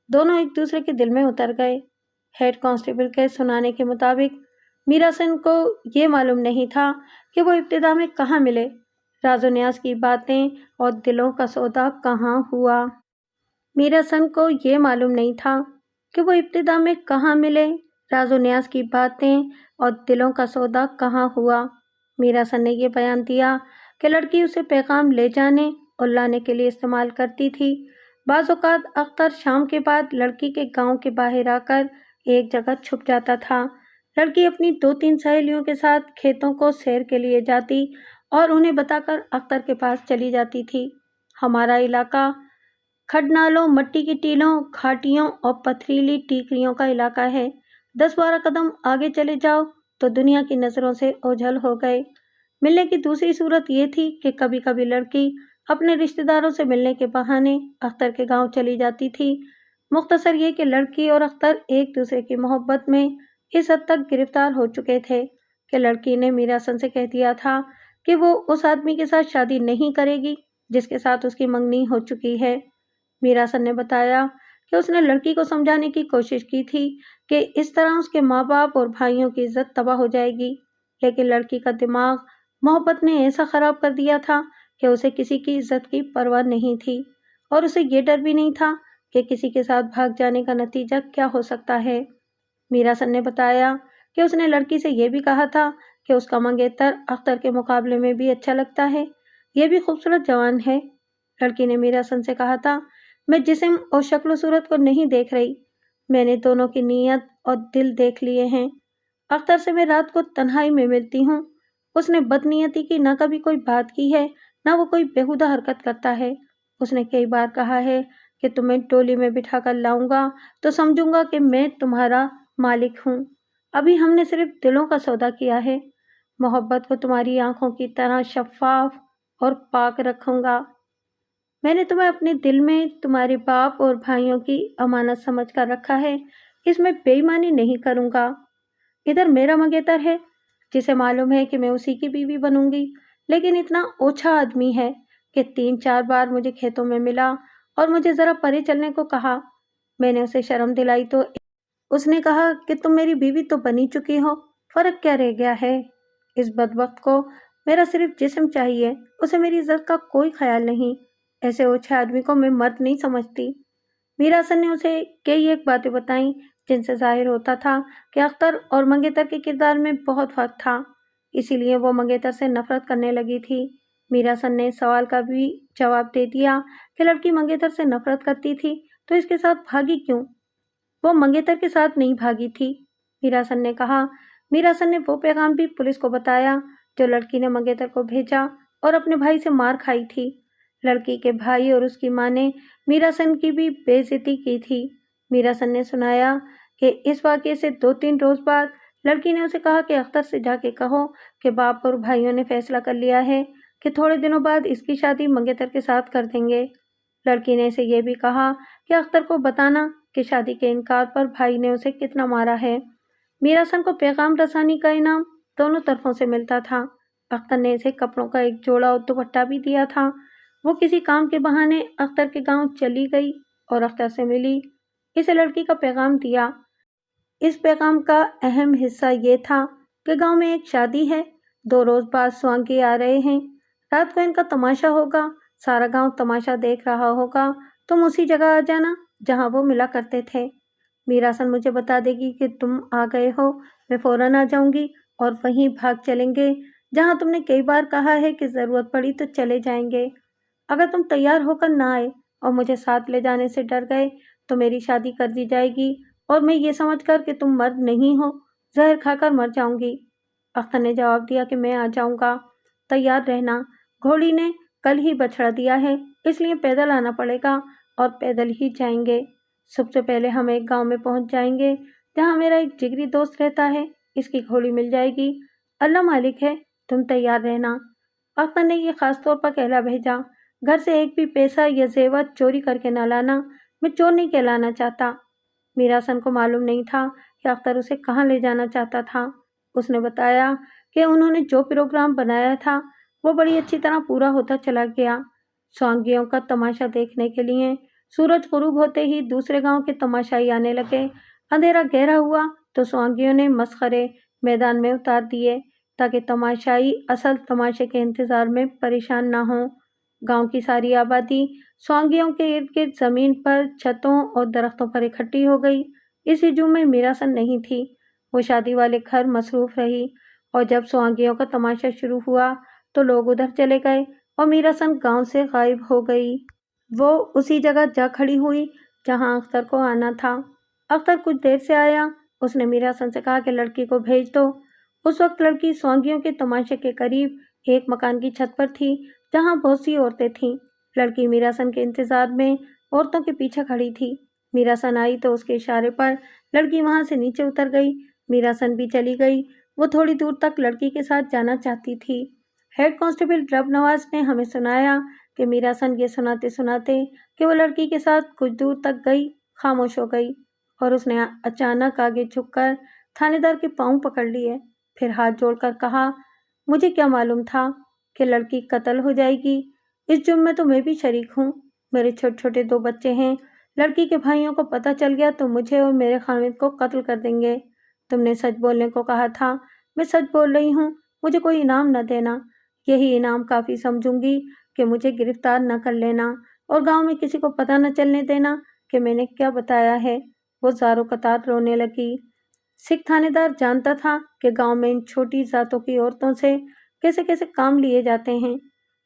Speaker 1: دونوں ایک دوسرے کے دل میں اتر گئے۔ ہیڈ کانسٹیبل کے سنانے کے مطابق میراسن کو یہ معلوم نہیں تھا کہ وہ ابتدا میں کہاں ملے، راز و نیاز کی باتیں اور دلوں کا سودا کہاں ہوا۔ میراسن کو یہ معلوم نہیں تھا کہ وہ ابتدا میں کہاں ملے، راز و نیاز کی باتیں اور دلوں کا سودا کہاں ہوا۔ میراسن نے یہ بیان دیا کہ لڑکی اسے پیغام لے جانے اور لانے کے لیے استعمال کرتی تھی۔ بعض اوقات اختر شام کے بعد لڑکی کے گاؤں کے باہر آ کر ایک جگہ چھپ جاتا تھا۔ لڑکی اپنی 2-3 سہیلیوں کے ساتھ کھیتوں کو سیر کے لیے جاتی اور انہیں بتا کر اختر کے پاس چلی جاتی تھی۔ ہمارا علاقہ کھڈ نالوں، مٹی کی ٹیلوں، گھاٹیوں اور پتھریلی ٹیکریوں کا علاقہ ہے۔ 10-12 قدم آگے چلے جاؤ تو دنیا کی نظروں سے اوجھل ہو گئے۔ ملنے کی دوسری صورت یہ تھی کہ کبھی کبھی لڑکی اپنے رشتہ داروں سے ملنے کے بہانے اختر کے گاؤں چلی جاتی تھی۔ مختصر یہ کہ لڑکی اور اختر ایک دوسرے کی محبت میں اس حد تک گرفتار ہو چکے تھے کہ لڑکی نے میراسن سے کہہ دیا تھا کہ وہ اس آدمی کے ساتھ شادی نہیں کرے گی جس کے ساتھ اس کی منگنی ہو چکی ہے۔ میراسن نے بتایا کہ اس نے لڑکی کو سمجھانے کی کوشش کی تھی کہ اس طرح اس کے ماں باپ اور بھائیوں کی عزت تباہ ہو جائے گی، لیکن لڑکی کا دماغ محبت نے ایسا خراب کر دیا تھا کہ اسے کسی کی عزت کی پرواہ نہیں تھی اور اسے یہ ڈر بھی نہیں تھا کہ کسی کے ساتھ بھاگ جانے کا نتیجہ کیا ہو سکتا ہے۔ میراسن نے بتایا کہ اس نے لڑکی سے یہ بھی کہا تھا کہ اس کا منگیتر اختر کے مقابلے میں بھی اچھا لگتا ہے، یہ بھی خوبصورت جوان ہے۔ لڑکی نے میراسن سے کہا تھا، میں جسم اور شکل و صورت کو نہیں دیکھ رہی، میں نے دونوں کی نیت اور دل دیکھ لیے ہیں۔ اختر سے میں رات کو تنہائی میں ملتی ہوں۔ اس نے بدنیتی کی نہ کبھی کوئی بات کی ہے نہ وہ کوئی بیہودہ حرکت کرتا ہے۔ اس نے کئی بار کہا ہے کہ تمہیں ڈولی میں بٹھا کر لاؤں گا تو سمجھوں گا کہ میں تمہارا مالک ہوں۔ ابھی ہم نے صرف دلوں کا سودا کیا ہے۔ محبت کو تمہاری آنکھوں کی طرح شفاف اور پاک رکھوں گا۔ میں نے تمہیں اپنے دل میں تمہارے باپ اور بھائیوں کی امانت سمجھ کر رکھا ہے، اس میں بے ایمانی نہیں کروں گا۔ ادھر میرا منگیتر ہے جسے معلوم ہے کہ میں اسی کی بیوی بنوں گی، لیکن اتنا اوچھا آدمی ہے کہ 3-4 بار مجھے کھیتوں میں ملا اور مجھے ذرا پرے چلنے کو کہا۔ میں نے اسے شرم دلائی تو اس نے کہا کہ تم میری بیوی تو بنی چکی ہو، فرق کیا رہ گیا ہے۔ اس بدبخت کو میرا صرف جسم چاہیے، اسے میری عزت کا کوئی خیال نہیں۔ ایسے اوچھے آدمی کو میں مرد نہیں سمجھتی۔ میراسن نے اسے کئی ایک باتیں بتائیں جن سے ظاہر ہوتا تھا کہ اختر اور منگیتر کے کردار میں بہت فرق تھا، اسی لیے وہ منگیتر سے نفرت کرنے لگی تھی۔ میراسن نے سوال کا بھی جواب دے دیا کہ لڑکی منگیتر سے نفرت کرتی تھی تو اس کے ساتھ بھاگی کیوں؟ وہ منگیتر کے ساتھ نہیں بھاگی تھی، میراسن نے کہا۔ میراسن نے وہ پیغام بھی پولیس کو بتایا جو لڑکی نے منگیتر کو بھیجا اور اپنے بھائی سے مار کھائی تھی۔ لڑکی کے بھائی اور اس کی ماں نے میراسن کی بھی بے عزتی کی تھی۔ میراسن نے سنایا کہ اس واقعے سے 2-3 روز بعد لڑکی نے اسے کہا کہ اختر سے جا کے کہو کہ باپ اور بھائیوں نے فیصلہ کر لیا ہے کہ تھوڑے دنوں بعد اس کی شادی منگیتر کے ساتھ کر دیں گے۔ लड़की ने इसे ये भी कहा कि अख्तर को बताना कि शादी के इनकार पर भाई ने उसे कितना मारा है। मीरासन को पैगाम रसानी का इनाम दोनों तरफों से मिलता था। अख्तर ने इसे कपड़ों का एक जोड़ा और दुपट्टा भी दिया था। वो किसी काम के बहाने अख्तर के गांव चली गई और अख्तर से मिली। इसे लड़की का पैगाम दिया। इस पैगाम का अहम हिस्सा ये था कि गांव में एक शादी है, 2 रोज बाद स्वांगी आ रहे हैं, रात को इनका तमाशा होगा, सारा गांव तमाशा देख रहा होगा, तुम उसी जगह आ जाना जहां वो मिला करते थे। मीरासन मुझे बता देगी कि तुम आ गए हो, मैं फौरन आ जाऊंगी और वहीं भाग चलेंगे जहां तुमने कई बार कहा है कि जरूरत पड़ी तो चले जाएंगे। अगर तुम तैयार होकर ना आए और मुझे साथ ले जाने से डर गए तो मेरी शादी कर दी जाएगी और मैं ये समझकर कि तुम मर्द नहीं हो, जहर खाकर मर जाऊंगी। अख्तर ने जवाब दिया कि मैं आ जाऊंगा, तैयार रहना। घोड़ी ने कल ही बछड़ा दिया है, इसलिए पैदल आना पड़ेगा और पैदल ही जाएंगे। सबसे पहले हम एक गांव में पहुंच जाएंगे जहां मेरा एक जिगरी दोस्त रहता है, इसकी घोड़ी मिल जाएगी। अल्लाह मालिक है, तुम तैयार रहना। अख्तर ने ये खास तौर पर कहला भेजा, घर से एक भी पैसा या जेवर चोरी करके न लाना, मैं चोर नहीं कहलाना चाहता। मीरासन को मालूम नहीं था कि अख्तर उसे कहाँ ले जाना चाहता था। उसने बताया कि उन्होंने जो प्रोग्राम बनाया था वो बड़ी अच्छी तरह पूरा होता चला गया। स्वांगियों का तमाशा देखने के लिए सूरज गुरूब होते ही दूसरे गांव के तमाशाई आने लगे। अंधेरा गहरा हुआ तो स्वांगियों ने मसखरे मैदान में उतार दिए ताकि तमाशाई असल तमाशे के इंतजार में परेशान ना हो। गांव की सारी आबादी स्वांगियों के इर्द गिर्द जमीन पर, छतों और दरख्तों पर इकट्ठी हो गई। इस हुजूम में मीरासन नहीं थी, वो शादी वाले घर मसरूफ रही और जब स्वांगियों का तमाशा शुरू हुआ तो लोग उधर चले गए और मीरासन गांव से गायब हो गई। वो उसी जगह जा खड़ी हुई जहां अख्तर को आना था। अख्तर कुछ देर से आया। उसने मीरासन से कहा कि लड़की को भेज दो। उस वक्त लड़की स्वांगियों के तमाशे के करीब एक मकान की छत पर थी जहां बहुत सी औरतें थीं। लड़की मीरासन के इंतजार में औरतों के पीछे खड़ी थी। मीरासन आई तो उसके इशारे पर लड़की वहां से नीचे उतर गई। मीरासन भी चली गई। वो थोड़ी दूर तक लड़की के साथ जाना चाहती थी। हेड कांस्टेबल रब नवाज ने हमें सुनाया कि मीरासन ये सुनाते सुनाते कि वो लड़की के साथ कुछ दूर तक गई, खामोश हो गई और उसने अचानक आगे झुककर थानेदार के पांव पकड़ लिए, फिर हाथ जोड़कर कहा, मुझे क्या मालूम था कि लड़की कत्ल हो जाएगी। इस जुर्म में तो मैं भी शरीक हूँ। मेरे छोटे छोटे 2 बच्चे हैं। लड़की के भाइयों को पता चल गया तो मुझे और मेरे खामिद को कत्ल कर देंगे। तुमने सच बोलने को कहा था, मैं सच बोल रही हूँ। मुझे कोई इनाम न देना, यही इनाम काफ़ी समझूंगी कि मुझे गिरफ्तार न कर लेना और गांव में किसी को पता न चलने देना कि मैंने क्या बताया है। वो ज़ारों कतार रोने लगी। सिख थानेदार जानता था कि गांव में इन छोटी जातों की औरतों से कैसे कैसे काम लिए जाते हैं।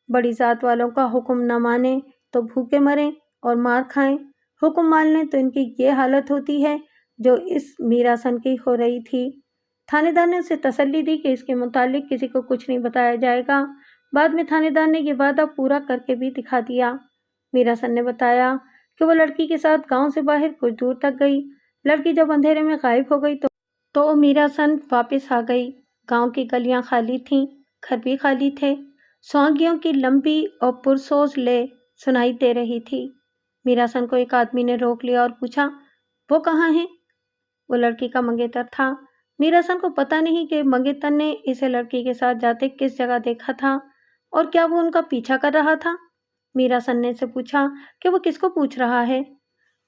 Speaker 1: बड़ी जात वालों का हुक्म न माने तो भूखे मरें और मार खाएं, हुक्म मान लें तो इनकी ये हालत होती है जो इस मीरासन की हो रही थी। थानेदार ने उसे तसल्ली दी कि इसके मुतालिक किसी को कुछ नहीं बताया जाएगा। बाद में थानेदार ने ये वादा पूरा करके भी दिखा दिया। मीरासन ने बताया कि वो लड़की के साथ गांव से बाहर कुछ दूर तक गई। लड़की जब अंधेरे में गायब हो गई तो मीरासन वापस आ गई। गांव की गलियां खाली थीं, घर भी खाली थे। स्वांगियों की लंबी और पुरसोज ले सुनाई दे रही थी। मीरासन को एक आदमी ने रोक लिया और पूछा, वो कहाँ है? वो लड़की का मंगेतर था। मीरासन को पता नहीं कि मंगेतर ने इसे लड़की के साथ जाते किस जगह देखा था और क्या वो उनका पीछा कर रहा था। मीरासन ने से पूछा कि वो किसको पूछ रहा है।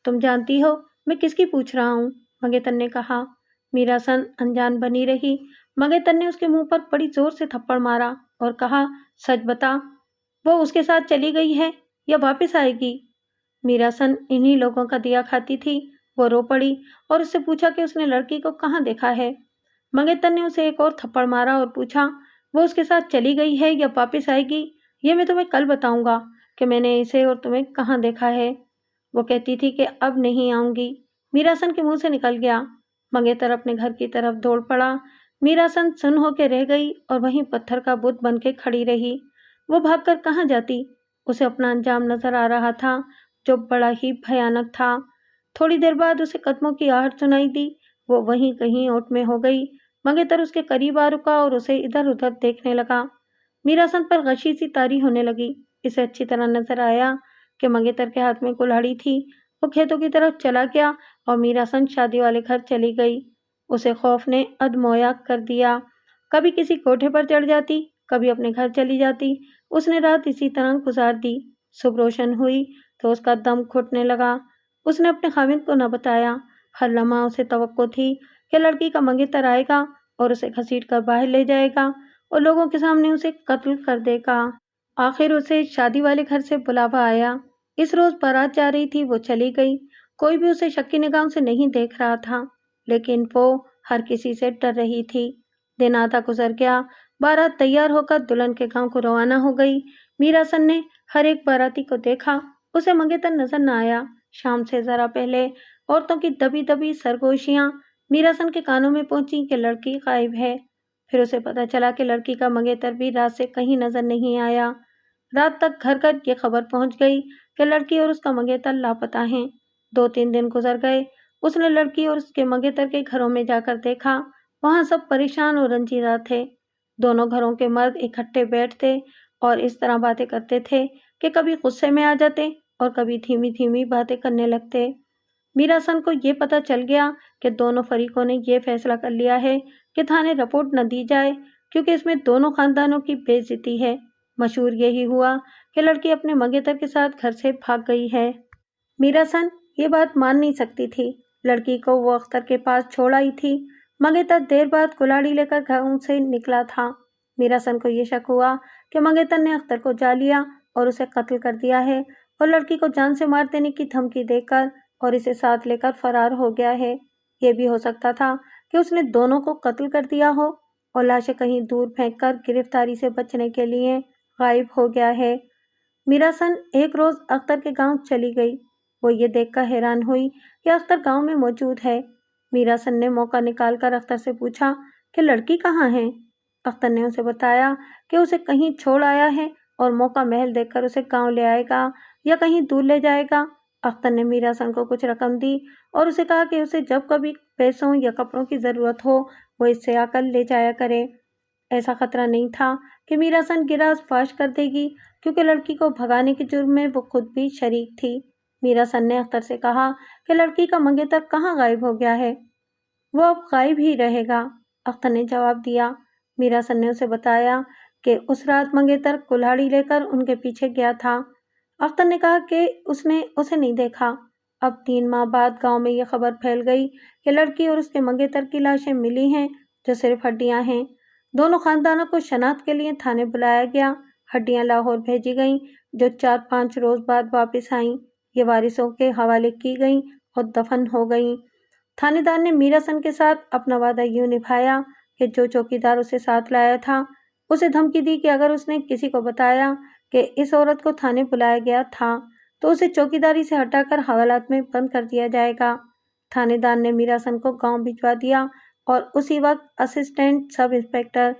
Speaker 1: तुम जानती हो मैं किसकी पूछ रहा हूँ, मंगेतर ने कहा। मीरासन अनजान बनी रही। मंगेतर ने उसके मुंह पर बड़ी जोर से थप्पड़ मारा और कहा, सच बता, वो उसके साथ चली गई है या वापस आएगी? मीरासन इन्हीं लोगों का दिया खाती थी। वो रो पड़ी और उससे पूछा कि उसने लड़की को कहाँ देखा है। मंगेतर ने उसे एक और थप्पड़ मारा और पूछा, वो उसके साथ चली गई है या वापस आएगी? ये मैं तुम्हें कल बताऊंगा कि मैंने इसे और तुम्हें कहाँ देखा है। वो कहती थी कि अब नहीं आऊंगी। मीरासन के मुंह से निकल गया। मंगेतर अपने घर की तरफ दौड़ पड़ा। मीरासन सुन्न होकर रह गई और वहीं पत्थर का बुत बन के खड़ी रही। वो भागकर कहाँ जाती? उसे अपना अंजाम नजर आ रहा था जो बड़ा ही भयानक था। थोड़ी देर बाद उसे कदमों की आहट सुनाई दी। वो वहीं कहीं ओट में हो गई। मंगेतर उसके करीब आ रुका और उसे इधर उधर देखने लगा। मीरासन पर गशी सी तारी होने लगी। इसे अच्छी तरह नजर आया کہ منگیتر کے ہاتھ میں کلہاڑی تھی۔ وہ کھیتوں کی طرف چلا گیا اور میراسن شادی والے گھر چلی گئی۔ اسے خوف نے ادمویا کر دیا۔ کبھی کسی کوٹھے پر چڑھ جاتی، کبھی اپنے گھر چلی جاتی۔ اس نے رات اسی طرح گزار دی۔ صبح روشن ہوئی تو اس کا دم گھٹنے لگا۔ اس نے اپنے خاوند کو نہ بتایا۔ ہر لمحہ اسے توقع تھی کہ لڑکی کا منگیتر آئے گا اور اسے گھسیٹ کر باہر لے جائے گا اور لوگوں کے سامنے اسے قتل کر دے گا۔ آخر اسے شادی والے گھر سے بلاوا آیا۔ اس روز بارات جا رہی تھی، وہ چلی گئی۔ کوئی بھی اسے شکی نگاہوں سے نہیں دیکھ رہا تھا، لیکن وہ ہر کسی سے ڈر رہی تھی۔ دن آدھا گزر گیا۔ بارات تیار ہو کر دلہن کے گاؤں کو روانہ ہو گئی۔ میراسن نے ہر ایک باراتی کو دیکھا، اسے منگیتر نظر نہ آیا۔ شام سے ذرا پہلے عورتوں کی دبی دبی سرگوشیاں میراسن کے کانوں میں پہنچی کہ لڑکی غائب ہے۔ پھر اسے پتہ چلا کہ لڑکی کا منگیتر بھی رات سے کہیں نظر نہیں آیا۔ رات تک گھر گھر یہ خبر پہنچ گئی کہ لڑکی اور اس کا منگیتر لاپتہ ہیں۔ 2-3 دن گزر گئے۔ اس نے لڑکی اور اس کے منگیتر کے گھروں میں جا کر دیکھا، وہاں سب پریشان اور رنجیدہ تھے۔ دونوں گھروں کے مرد اکٹھے بیٹھتے اور اس طرح باتیں کرتے تھے کہ کبھی غصے میں آ جاتے اور کبھی دھیمی دھیمی باتیں کرنے لگتے۔ میراسن کو یہ پتہ چل گیا کہ دونوں فریقوں نے یہ فیصلہ کر لیا ہے کہ تھانے رپورٹ نہ دی جائے، کیونکہ اس میں دونوں خاندانوں کی بے عزتی ہے۔ مشہور یہی ہوا کہ لڑکی اپنے منگیتر کے ساتھ گھر سے بھاگ گئی ہے۔ میراسن یہ بات مان نہیں سکتی تھی۔ لڑکی کو وہ اختر کے پاس چھوڑ آئی تھی۔ منگیتر دیر بعد کلاڑی لے کر گھروں سے نکلا تھا۔ میراسن کو یہ شک ہوا کہ منگیتر نے اختر کو جا لیا اور اسے قتل کر دیا ہے اور لڑکی کو جان سے مار دینے کی دھمکی دے کر اور اسے ساتھ لے کر فرار ہو گیا ہے۔ یہ بھی ہو سکتا تھا کہ اس نے دونوں کو قتل کر دیا ہو اور لاشیں کہیں دور پھینک کر گرفتاری سے بچنے کے لیے غائب ہو گیا ہے۔ میراسن ایک روز اختر کے گاؤں چلی گئی۔ وہ یہ دیکھ کر حیران ہوئی کہ اختر گاؤں میں موجود ہے۔ میراسن نے موقع نکال کر اختر سے پوچھا کہ لڑکی کہاں ہے؟ اختر نے اسے بتایا کہ اسے کہیں چھوڑ آیا ہے اور موقع محل دیکھ کر اسے گاؤں لے آئے گا یا کہیں دور لے جائے گا۔ اختر نے میراسن کو کچھ رقم دی اور اسے کہا کہ اسے جب کبھی پیسوں یا کپڑوں کی ضرورت ہو وہ اس سے آ کر لے جایا کرے۔ ایسا خطرہ نہیں تھا کہ میراسن یہ راز فاش کر دے گی، کیونکہ لڑکی کو بھگانے کے جرم میں وہ خود بھی شریک تھی۔ میراسن نے اختر سے کہا کہ لڑکی کا منگیتر کہاں غائب ہو گیا ہے؟ وہ اب غائب ہی رہے گا، اختر نے جواب دیا۔ میراسن نے اسے بتایا کہ اس رات منگیتر کلہاڑی لے کر ان کے پیچھے گیا تھا۔ اختر نے کہا کہ اس نے اسے نہیں دیکھا۔ اب 3 ماہ بعد گاؤں میں یہ خبر پھیل گئی کہ لڑکی اور اس کے منگیتر کی لاشیں ملی ہیں جو صرف ہڈیاں ہیں۔ دونوں خاندانوں کو شناخت کے لیے تھانے بلایا گیا۔ ہڈیاں لاہور بھیجی گئیں جو 4-5 روز بعد واپس آئیں۔ یہ وارثوں کے حوالے کی گئیں اور دفن ہو گئیں۔ تھانے دار نے میراسن کے ساتھ اپنا وعدہ یوں نبھایا کہ جو چوکیدار اسے ساتھ لایا تھا اسے دھمکی دی کہ اگر اس نے کسی کو بتایا کہ اس عورت کو تھانے بلایا گیا تھا تو اسے چوکیداری سے ہٹا کر حوالات میں بند کر دیا جائے گا۔ تھانے دار نے میراسن کو گاؤں بھجوا دیا اور اسی وقت اسسٹنٹ سب انسپکٹر،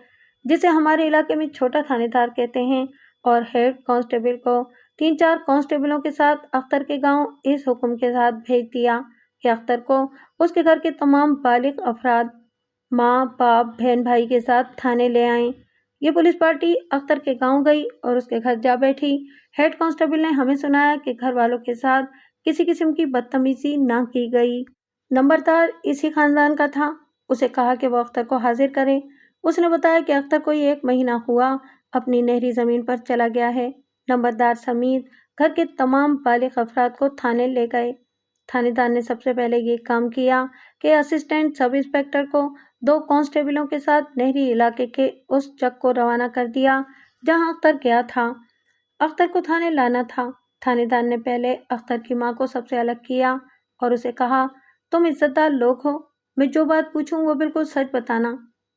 Speaker 1: جسے ہمارے علاقے میں چھوٹا تھانے دار کہتے ہیں، اور ہیڈ کانسٹیبل کو 3-4 کانسٹیبلوں کے ساتھ اختر کے گاؤں اس حکم کے ساتھ بھیج دیا کہ اختر کو اس کے گھر کے تمام بالغ افراد، ماں باپ بہن بھائی کے ساتھ تھانے لے آئیں۔ یہ پولیس پارٹی اختر کے گاؤں گئی اور اس کے گھر جا بیٹھی۔ ہیڈ کانسٹیبل نے ہمیں سنایا کہ گھر والوں کے ساتھ کسی قسم کی بدتمیزی نہ کی گئی۔ نمبردار اسی خاندان کا تھا۔ اسے کہا کہ وہ اختر کو حاضر کرے۔ اس نے بتایا کہ اختر کو 1 مہینہ ہوا اپنی نہری زمین پر چلا گیا ہے۔ نمبردار سمیت گھر کے تمام بالغ افراد کو تھانے لے گئے۔ تھانے دار نے سب سے پہلے یہ کام کیا کہ اسسٹنٹ سب انسپکٹر کو 2 کانسٹیبلوں کے ساتھ نہری علاقے کے اس جگ کو روانہ کر دیا جہاں اختر گیا تھا۔ اختر کو تھانے لانا تھا۔ تھانے دار نے پہلے اختر کی ماں کو سب سے الگ کیا اور اسے کہا، تم عزت دار لوگ ہو، میں جو بات پوچھوں وہ بالکل سچ بتانا،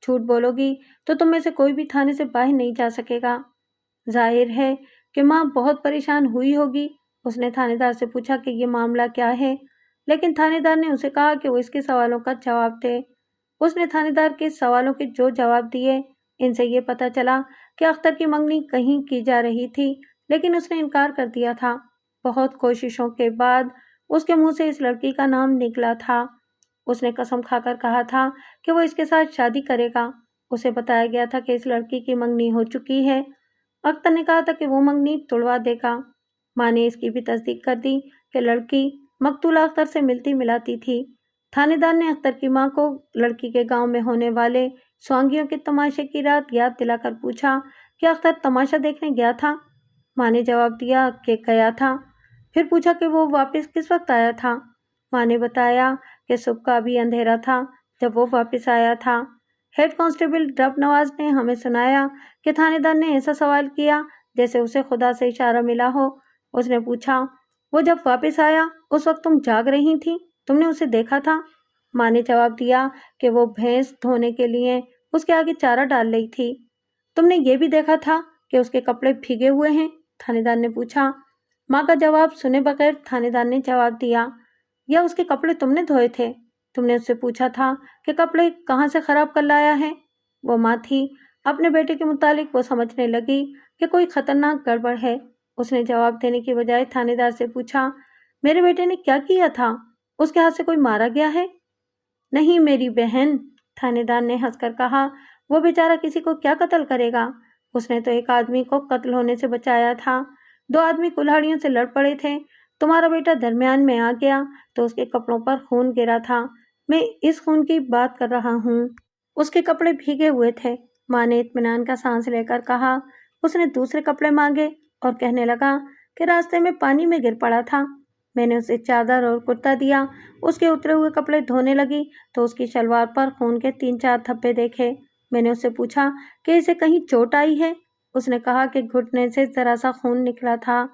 Speaker 1: جھوٹ بولو گی تو تم میں سے کوئی بھی تھانے سے باہر نہیں جا سکے گا۔ ظاہر ہے کہ ماں بہت پریشان ہوئی ہوگی۔ اس نے تھانے دار سے پوچھا کہ یہ معاملہ کیا ہے، لیکن تھانے دار نے اسے کہا کہ وہ اس کے سوالوں کا جواب دے۔ اس نے تھانے دار کے سوالوں کے جو جواب دیے، ان سے یہ پتہ چلا کہ اختر کی منگنی کہیں کی جا رہی تھی، لیکن اس نے انکار کر دیا تھا۔ بہت کوششوں کے بعد اس کے منہ سے اس لڑکی کا نام نکلا تھا۔ اس نے قسم کھا کر کہا تھا کہ وہ اس کے ساتھ شادی کرے گا۔ اسے بتایا گیا تھا کہ اس لڑکی کی منگنی ہو چکی ہے۔ اختر نے کہا تھا کہ وہ منگنی توڑوا دے گا۔ माँ ने इसकी भी तस्दीक कर दी कि लड़की मकतूला अख्तर से मिलती मिलाती थी। थानेदार ने अख्तर की माँ को लड़की के गांव में होने वाले स्वांगियों के तमाशे की रात याद दिलाकर पूछा कि अख्तर तमाशा देखने गया था। माँ ने जवाब दिया कि गया था। फिर पूछा कि वो वापस किस वक्त आया था। माँ ने बताया कि सुबह का भी अंधेरा था जब वो वापस आया था। हेड कांस्टेबल रब नवाज ने हमें सुनाया कि थानेदार ने ऐसा सवाल किया जैसे उसे खुदा से इशारा मिला हो। उसने पूछा, वो जब वापस आया उस वक्त तुम जाग रही थी, तुमने उसे देखा था? माँ ने जवाब दिया कि वो भैंस धोने के लिए उसके आगे चारा डाल रही थी। तुमने ये भी देखा था कि उसके कपड़े भीगे हुए हैं? थानेदार ने पूछा। माँ का जवाब सुने बगैर थानेदार ने जवाब दिया, या उसके कपड़े तुमने धोए थे? तुमने उससे पूछा था कि कपड़े कहाँ से खराब कर लाया है? वो माँ थी। अपने बेटे के मुतालिक वो समझने लगी कि कोई खतरनाक गड़बड़ है। उसने जवाब देने की बजाय थानेदार से पूछा, मेरे बेटे ने क्या किया था? उसके हाथ से कोई मारा गया है? नहीं मेरी बहन, थानेदार ने हंसकर कहा, वो बेचारा किसी को क्या कत्ल करेगा? उसने तो एक आदमी को कत्ल होने से बचाया था। 2 आदमी कुल्हाड़ियों से लड़ पड़े थे। तुम्हारा बेटा दरमियान में आ गया तो उसके कपड़ों पर खून गिरा था। मैं इस खून की बात कर रहा हूँ। उसके कपड़े भीगे हुए थे। माँ ने इत्मीनान का सांस लेकर कहा। उसने दूसरे कपड़े मांगे और कहने लगा कि रास्ते में पानी में गिर पड़ा था। मैंने उसे चादर और कुर्ता दिया। उसके उतरे हुए कपड़े धोने लगी तो उसकी शलवार पर खून के 3-4 धब्बे देखे। मैंने उससे पूछा कि इसे कहीं चोट आई है? उसने कहा कि घुटने से जरा सा खून निकला था।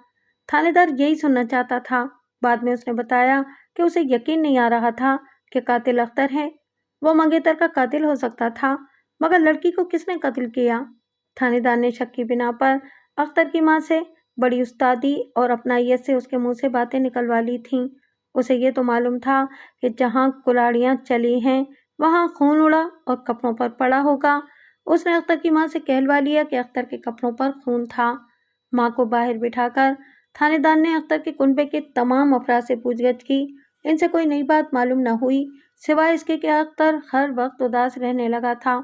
Speaker 1: थानेदार यही सुनना चाहता था। बाद में उसने बताया कि उसे यकीन नहीं आ रहा था कि कातिल अख्तर है। वो मंगेतर का कातिल हो सकता था, मगर लड़की को किसने कत्ल किया? थानेदार ने शक की बिना पर अख्तर की माँ से बड़ी उस्तादी और अपनाइयत से उसके मुंह से बातें निकलवा ली थीं। उसे ये तो मालूम था कि जहाँ कुल्हाड़ियाँ चली हैं वहाँ खून उड़ा और कपड़ों पर पड़ा होगा। उसने अख्तर की माँ से कहलवा लिया कि अख्तर के कपड़ों पर खून था। माँ को बाहर बिठाकर थानेदार ने अख्तर के कुनबे के तमाम अफराद से पूछगछ की। इनसे कोई नई बात मालूम न हुई सिवाय इसके कि अख्तर हर वक्त उदास रहने लगा था,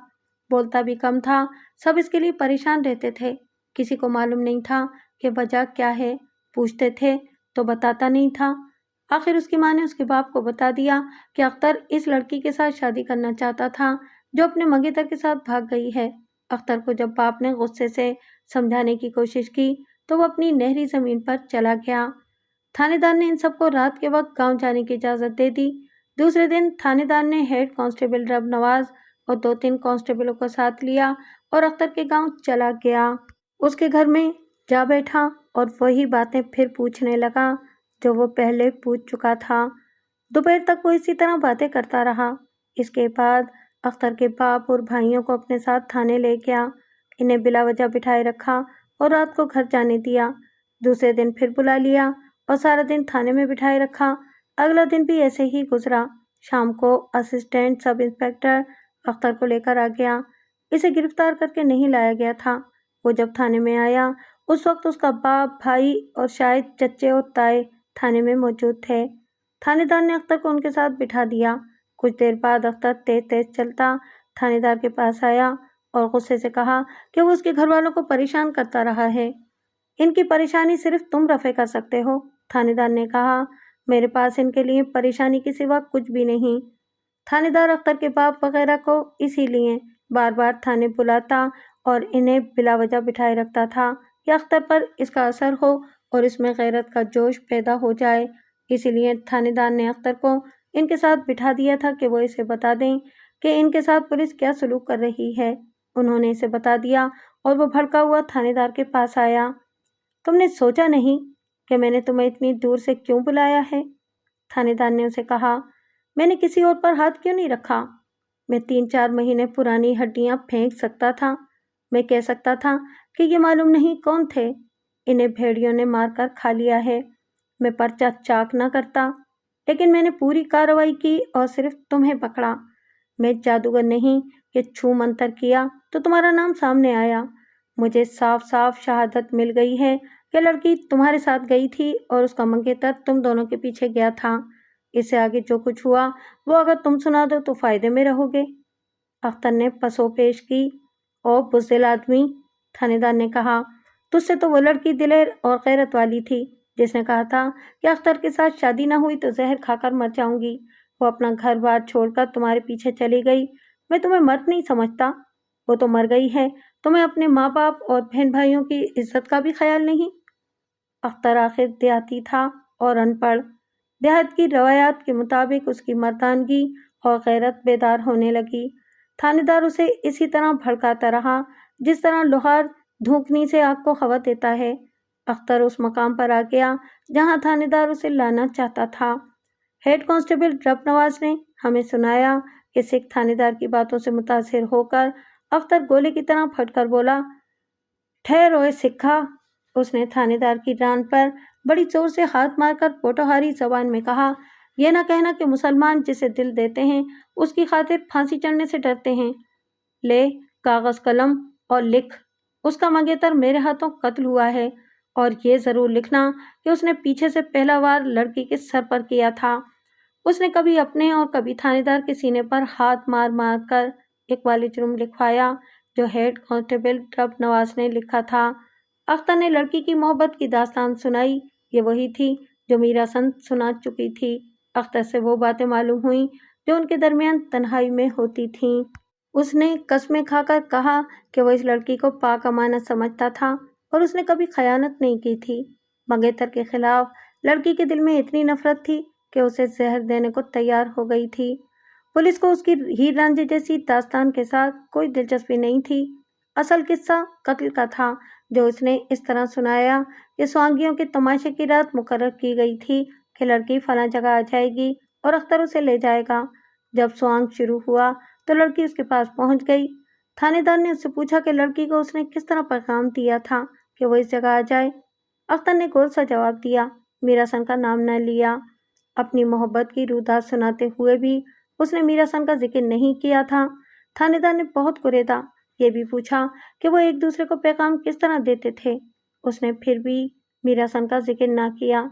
Speaker 1: बोलता भी कम था। सब इसके लिए परेशान रहते थे। किसी को मालूम नहीं था कि वजह क्या है। पूछते थे तो बताता नहीं था। आखिर उसकी माँ ने उसके बाप को बता दिया कि अख्तर इस लड़की के साथ शादी करना चाहता था जो अपने मंगेतर के साथ भाग गई है। अख्तर को जब बाप ने गुस्से से समझाने की कोशिश की तो वो अपनी नहरी जमीन पर चला गया। थानेदार ने इन सबको रात के वक्त गांव जाने की इजाज़त दे दी। दूसरे दिन थानेदार ने हेड कांस्टेबल रब नवाज और 2-3 कांस्टेबलों को साथ लिया और अख्तर के गांव चला गया। उसके घर में जा बैठा और वही बातें फिर पूछने लगा जो वो पहले पूछ चुका था। दोपहर तक वो इसी तरह बातें करता रहा। इसके बाद अख्तर के बाप और भाइयों को अपने साथ थाने ले गया। इन्हें बिला वजह बिठाए रखा और रात को घर जाने दिया। दूसरे दिन फिर बुला लिया और सारा दिन थाने में बिठाए रखा। अगला दिन भी ऐसे ही गुजरा। शाम को असिस्टेंट सब इंस्पेक्टर अख्तर को लेकर आ गया। इसे गिरफ्तार करके नहीं लाया गया था। वो जब थाने में आया उस वक्त उसका बाप, भाई और शायद चच्चे और ताए थाने में मौजूद थे। थानेदार ने अख्तर को उनके साथ बिठा दिया। कुछ देर बाद अख्तर तेज तेज चलता थानेदार के पास आया और गुस्से से कहा कि वो उसके घर वालों को परेशान करता रहा है। इनकी परेशानी सिर्फ तुम रफ़े कर सकते हो। थानेदार ने कहा, मेरे पास इनके लिए परेशानी के सिवा कुछ भी नहीं। थानेदार अख्तर के बाप वगैरह को इसीलिए बार बार थाने बुलाता और इन्हें बिला वजह बिठाए रखता था कि अख्तर पर इसका असर हो और इसमें गैरत का जोश पैदा हो जाए। इसीलिए थानेदार ने अख्तर को इनके साथ बिठा दिया था कि वो इसे बता दें कि इनके साथ पुलिस क्या सलूक कर रही है। उन्होंने इसे बता दिया और वो भड़का हुआ थानेदार के पास आया। तुमने सोचा नहीं कि मैंने तुम्हें इतनी दूर से क्यों बुलाया है? थानेदार ने उसे कहा, मैंने किसी और पर हाथ क्यों नहीं रखा? मैं 3-4 महीने पुरानी हड्डियां फेंक सकता था। मैं कह सकता था कि ये मालूम नहीं कौन थे, इन्हें भेड़ियों ने मारकर खा लिया है। मैं पर्चा चाक न करता, लेकिन मैंने पूरी कार्रवाई की और सिर्फ तुम्हें पकड़ा। मैं जादूगर नहीं कि छू मंतर किया तो तुम्हारा नाम सामने आया। मुझे साफ साफ शहादत मिल गई है कि लड़की तुम्हारे साथ गई थी और उसका मंगेतर तुम दोनों के पीछे गया था। इससे आगे जो कुछ हुआ वो अगर तुम सुना दो तो फायदे में रहोगे। अख्तर ने पसो पेश की। ओ बुज़दिल आदमी, थानेदार ने कहा, तुझसे तो वो लड़की दिलेर और गैरत वाली थी। جس نے کہا تھا کہ اختر کے ساتھ شادی نہ ہوئی تو زہر کھا کر مر جاؤں گی۔ وہ اپنا گھر بار چھوڑ کر تمہارے پیچھے چلی گئی۔ میں تمہیں مرد نہیں سمجھتا، وہ تو مر گئی ہے۔ تمہیں اپنے ماں باپ اور بہن بھائیوں کی عزت کا بھی خیال نہیں۔ اختر آخر دیہاتی تھا اور ان پڑھ۔ دیہات کی روایات کے مطابق اس کی مردانگی اور غیرت بیدار ہونے لگی۔ تھانے دار اسے اسی طرح بھڑکاتا رہا جس طرح لوہار دھوکنی سے آگ کو ہوا دیتا ہے۔ اختر اس مقام پر آ گیا جہاں تھانے دار اسے لانا چاہتا تھا۔ ہیڈ کانسٹیبل رب نواز نے ہمیں سنایا کہ سکھ تھانے دار کی باتوں سے متاثر ہو کر اختر گولے کی طرح پھٹ کر بولا، ٹھہر اوئے سکھا۔ اس نے تھانے دار کی ران پر بڑی زور سے ہاتھ مار کر پوٹوہاری زبان میں کہا، یہ نہ کہنا کہ مسلمان جسے دل دیتے ہیں اس کی خاطر پھانسی چڑھنے سے ڈرتے ہیں۔ لے کاغذ قلم اور لکھ، اس کا منگیتر میرے ہاتھوں قتل ہوا ہے، اور یہ ضرور لکھنا کہ اس نے پیچھے سے پہلا وار لڑکی کے سر پر کیا تھا۔ اس نے کبھی اپنے اور کبھی تھانے دار کے سینے پر ہاتھ مار مار کر اقبال جرم لکھوایا جو ہیڈ کانسٹیبل رب نواز نے لکھا تھا۔ اختر نے لڑکی کی محبت کی داستان سنائی۔ یہ وہی تھی جو میرا سنت سنا چکی تھی۔ اختر سے وہ باتیں معلوم ہوئیں جو ان کے درمیان تنہائی میں ہوتی تھیں۔ اس نے قسمیں کھا کر کہا کہ وہ اس لڑکی کو پاک امانت سمجھتا تھا اور اس نے کبھی خیانت نہیں کی تھی۔ منگیتر کے خلاف لڑکی کے دل میں اتنی نفرت تھی کہ اسے زہر دینے کو تیار ہو گئی تھی۔ پولیس کو اس کی ہیر رانجھے جیسی داستان کے ساتھ کوئی دلچسپی نہیں تھی۔ اصل قصہ قتل کا تھا جو اس نے اس طرح سنایا کہ سوانگیوں کے تماشے کی رات مقرر کی گئی تھی کہ لڑکی فلاں جگہ آ جائے گی اور اختر اسے لے جائے گا۔ جب سوانگ شروع ہوا تو لڑکی اس کے پاس پہنچ گئی۔ تھانے دار نے اس سے پوچھا کہ لڑکی کو اس نے کس طرح پیغام دیا تھا کہ وہ اس جگہ آ جائے۔ اختر نے گول سا جواب دیا، میرا سن کا نام نہ لیا۔ اپنی محبت کی روداد سناتے ہوئے بھی اس نے میرا سن کا ذکر نہیں کیا تھا۔ تھانے دار نے بہت کریدا، یہ بھی پوچھا کہ وہ ایک دوسرے کو پیغام کس طرح دیتے تھے۔ اس نے پھر بھی میرا سن کا ذکر نہ کیا۔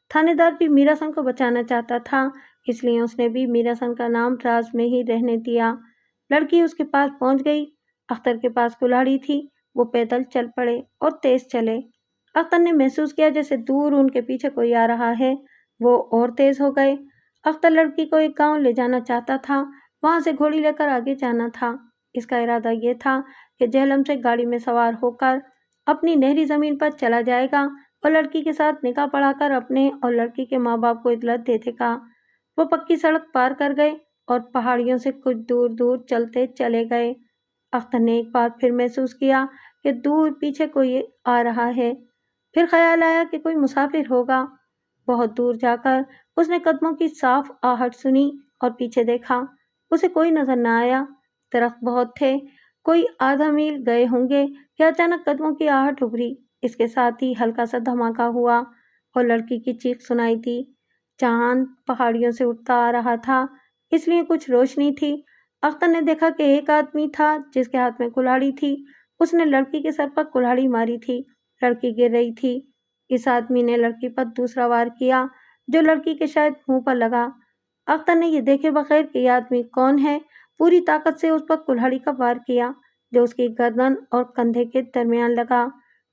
Speaker 1: تھانے دار بھی میرا سن کو بچانا چاہتا تھا، اس لیے اس نے بھی میرا سن کا نام راز میں ہی رہنے دیا۔ لڑکی اس کے پاس پہنچ گئی۔ اختر کے پاس کلاڑی تھی۔ وہ پیدل چل پڑے اور تیز چلے۔ اختر نے محسوس کیا جیسے دور ان کے پیچھے کوئی آ رہا ہے۔ وہ اور تیز ہو گئے۔ اختر لڑکی کو ایک گاؤں لے جانا چاہتا تھا، وہاں سے گھوڑی لے کر آگے جانا تھا۔ اس کا ارادہ یہ تھا کہ جہلم سے گاڑی میں سوار ہو کر اپنی نہری زمین پر چلا جائے گا اور لڑکی کے ساتھ نکاح پڑھا کر اپنے اور لڑکی کے ماں باپ کو اطلاع دے دے گا۔ وہ پکی سڑک پار کر گئے اور پہاڑیوں سے کچھ دور دور چلتے چلے گئے۔ اختر نے ایک بار پھر محسوس کیا کہ دور پیچھے کوئی آ رہا ہے۔ پھر خیال آیا کہ کوئی مسافر ہوگا۔ بہت دور جا کر اس نے قدموں کی صاف آہٹ سنی اور پیچھے دیکھا۔ اسے کوئی نظر نہ آیا۔ درخت بہت تھے، کوئی آدھا میل گئے ہوں گے کہ اچانک قدموں کی آہٹ ابھری۔ اس کے ساتھ ہی ہلکا سا دھماکہ ہوا اور لڑکی کی چیخ سنائی دی۔ چاند پہاڑیوں سے اٹھتا آ رہا تھا، اس لیے کچھ روشنی تھی۔ اختر نے دیکھا کہ ایک آدمی تھا جس کے ہاتھ میں کلاڑی تھی۔ اس نے لڑکی کے سر پر کلاڑی ماری تھی۔ لڑکی گر رہی تھی۔ اس آدمی نے لڑکی پر دوسرا وار کیا جو لڑکی کے شاید منہ پر لگا۔ اختر نے یہ دیکھے بغیر کہ یہ آدمی کون ہے پوری طاقت سے اس پر کلاڑی کا وار کیا جو اس کی گردن اور کندھے کے درمیان لگا۔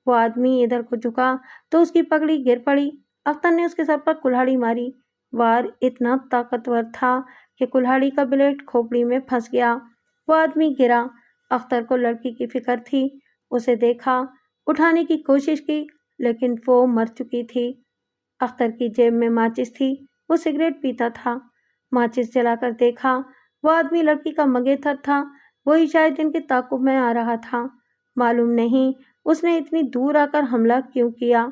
Speaker 1: وہ آدمی ادھر کو جھکا تو اس کی پگڑی گر پڑی۔ اختر نے اس کے سر پر کلاڑی ماری۔ وار اتنا طاقتور تھا کہ کلاڑی کا بلیڈ کھوپڑی میں پھنس گیا۔ وہ آدمی گرا۔ اختر کو لڑکی کی فکر تھی۔ اسے دیکھا، اٹھانے کی کوشش کی، لیکن وہ مر چکی تھی۔ اختر کی جیب میں ماچس تھی۔ وہ سگریٹ پیتا تھا۔ ماچس جلا کر دیکھا، وہ آدمی لڑکی کا منگیتر تھا۔ وہی شاید ان کے تعاقب میں آ رہا تھا۔ معلوم نہیں اس نے اتنی دور آ کر حملہ کیوں کیا۔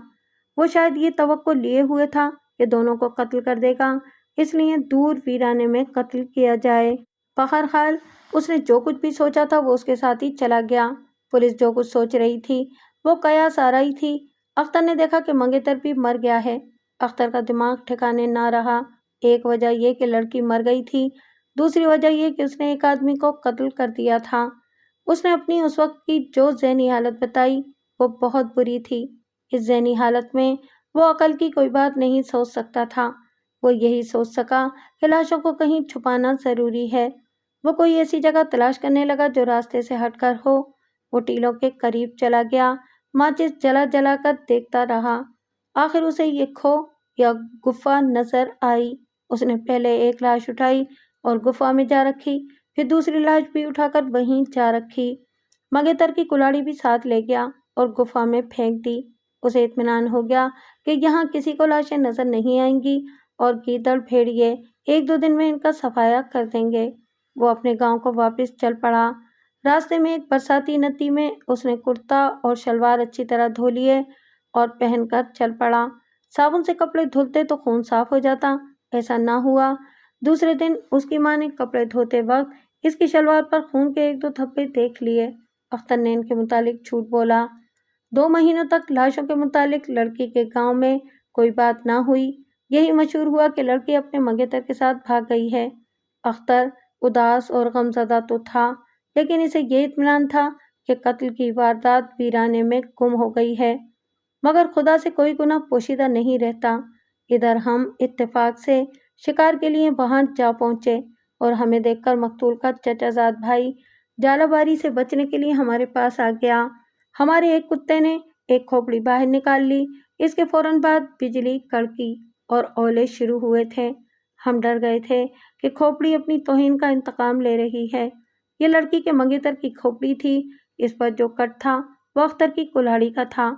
Speaker 1: وہ شاید یہ توقع لیے ہوئے تھا کہ دونوں کو قتل کر دے گا، اس لیے دور ویرانے میں قتل کیا جائے۔ بہرحال اس نے جو کچھ بھی سوچا تھا وہ اس کے ساتھ ہی چلا گیا۔ پولیس جو کچھ سوچ رہی تھی وہ قیاس آ رہی تھی۔ اختر نے دیکھا کہ منگیتر بھی مر گیا ہے۔ اختر کا دماغ ٹھکانے نہ رہا۔ ایک وجہ یہ کہ لڑکی مر گئی تھی، دوسری وجہ یہ کہ اس نے ایک آدمی کو قتل کر دیا تھا۔ اس نے اپنی اس وقت کی جو ذہنی حالت بتائی وہ بہت بری تھی۔ اس ذہنی حالت میں وہ عقل کی کوئی بات نہیں سوچ سکتا تھا۔ وہ یہی سوچ سکا کہ لاشوں کو کہیں چھپانا ضروری ہے۔ وہ کوئی ایسی جگہ تلاش کرنے لگا جو راستے سے ہٹ کر ہو۔ وہ ٹیلوں کے قریب چلا گیا، ماچس جلا جلا کر دیکھتا رہا۔ آخر اسے یہ کھو یا گفا نظر آئی۔ اس نے پہلے ایک لاش اٹھائی اور گفا میں جا رکھی، پھر دوسری لاش بھی اٹھا کر وہیں جا رکھی۔ منگیتر کی کلاڑی بھی ساتھ لے گیا اور گفا میں پھینک دی۔ اسے اطمینان ہو گیا کہ یہاں کسی کو لاشیں نظر نہیں آئیں گی اور گیدڑ بھیڑیے 1-2 دن میں ان کا صفایا کر دیں گے۔ وہ اپنے گاؤں کو واپس چل پڑا۔ راستے میں ایک برساتی ندی میں اس نے کرتا اور شلوار اچھی طرح دھو لیے اور پہن کر چل پڑا۔ صابن سے کپڑے دھلتے تو خون صاف ہو جاتا، ایسا نہ ہوا۔ دوسرے دن اس کی ماں نے کپڑے دھوتے وقت اس کی شلوار پر خون کے 1-2 دھبے دیکھ لیے۔ اختر نے ان کے متعلق جھوٹ بولا۔ 2 مہینوں تک لاشوں کے متعلق لڑکی کے گاؤں میں کوئی بات نہ ہوئی۔ یہی مشہور ہوا کہ لڑکی اپنے منگیتر کے ساتھ بھاگ گئی ہے۔ اختر اداس اور غمزدہ تو تھا، لیکن اسے یہ اطمینان تھا کہ قتل کی واردات ویرانے میں گم ہو گئی ہے، مگر خدا سے کوئی گناہ پوشیدہ نہیں رہتا۔ ادھر ہم اتفاق سے شکار کے لیے وہاں جا پہنچے اور ہمیں دیکھ کر مقتول کا چچا زاد بھائی جالہ باری سے بچنے کے لیے ہمارے پاس آ گیا۔ ہمارے ایک کتے نے ایک کھوپڑی باہر نکال لی۔ اس کے فوراً بعد بجلی کڑکی اور اولے شروع ہوئے تھے۔ ہم ڈر گئے تھے کہ کھوپڑی اپنی توہین کا انتقام لے رہی ہے۔ یہ لڑکی کے منگیتر کی کھوپڑی تھی۔ اس پر جو کٹ تھا وہ اختر کی کلاڑی کا تھا۔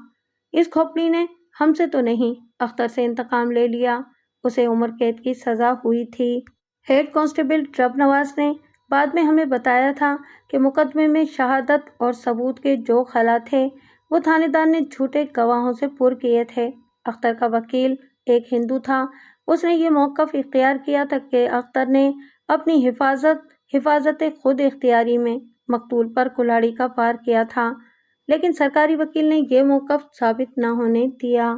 Speaker 1: اس کھوپڑی نے ہم سے تو نہیں، اختر سے انتقام لے لیا۔ اسے عمر قید کی سزا ہوئی تھی۔ ہیڈ کانسٹیبل ڈرب نواز نے بعد میں ہمیں بتایا تھا کہ مقدمے میں شہادت اور ثبوت کے جو خلا تھے وہ تھانے دار نے جھوٹے گواہوں سے پر کیے تھے۔ اختر کا وکیل ایک ہندو تھا۔ اس نے یہ موقف اختیار کیا تھا کہ اختر نے اپنی حفاظت خود اختیاری میں مقتول پر کلاڑی کا وار کیا تھا، لیکن سرکاری وکیل نے یہ موقف ثابت نہ ہونے دیا۔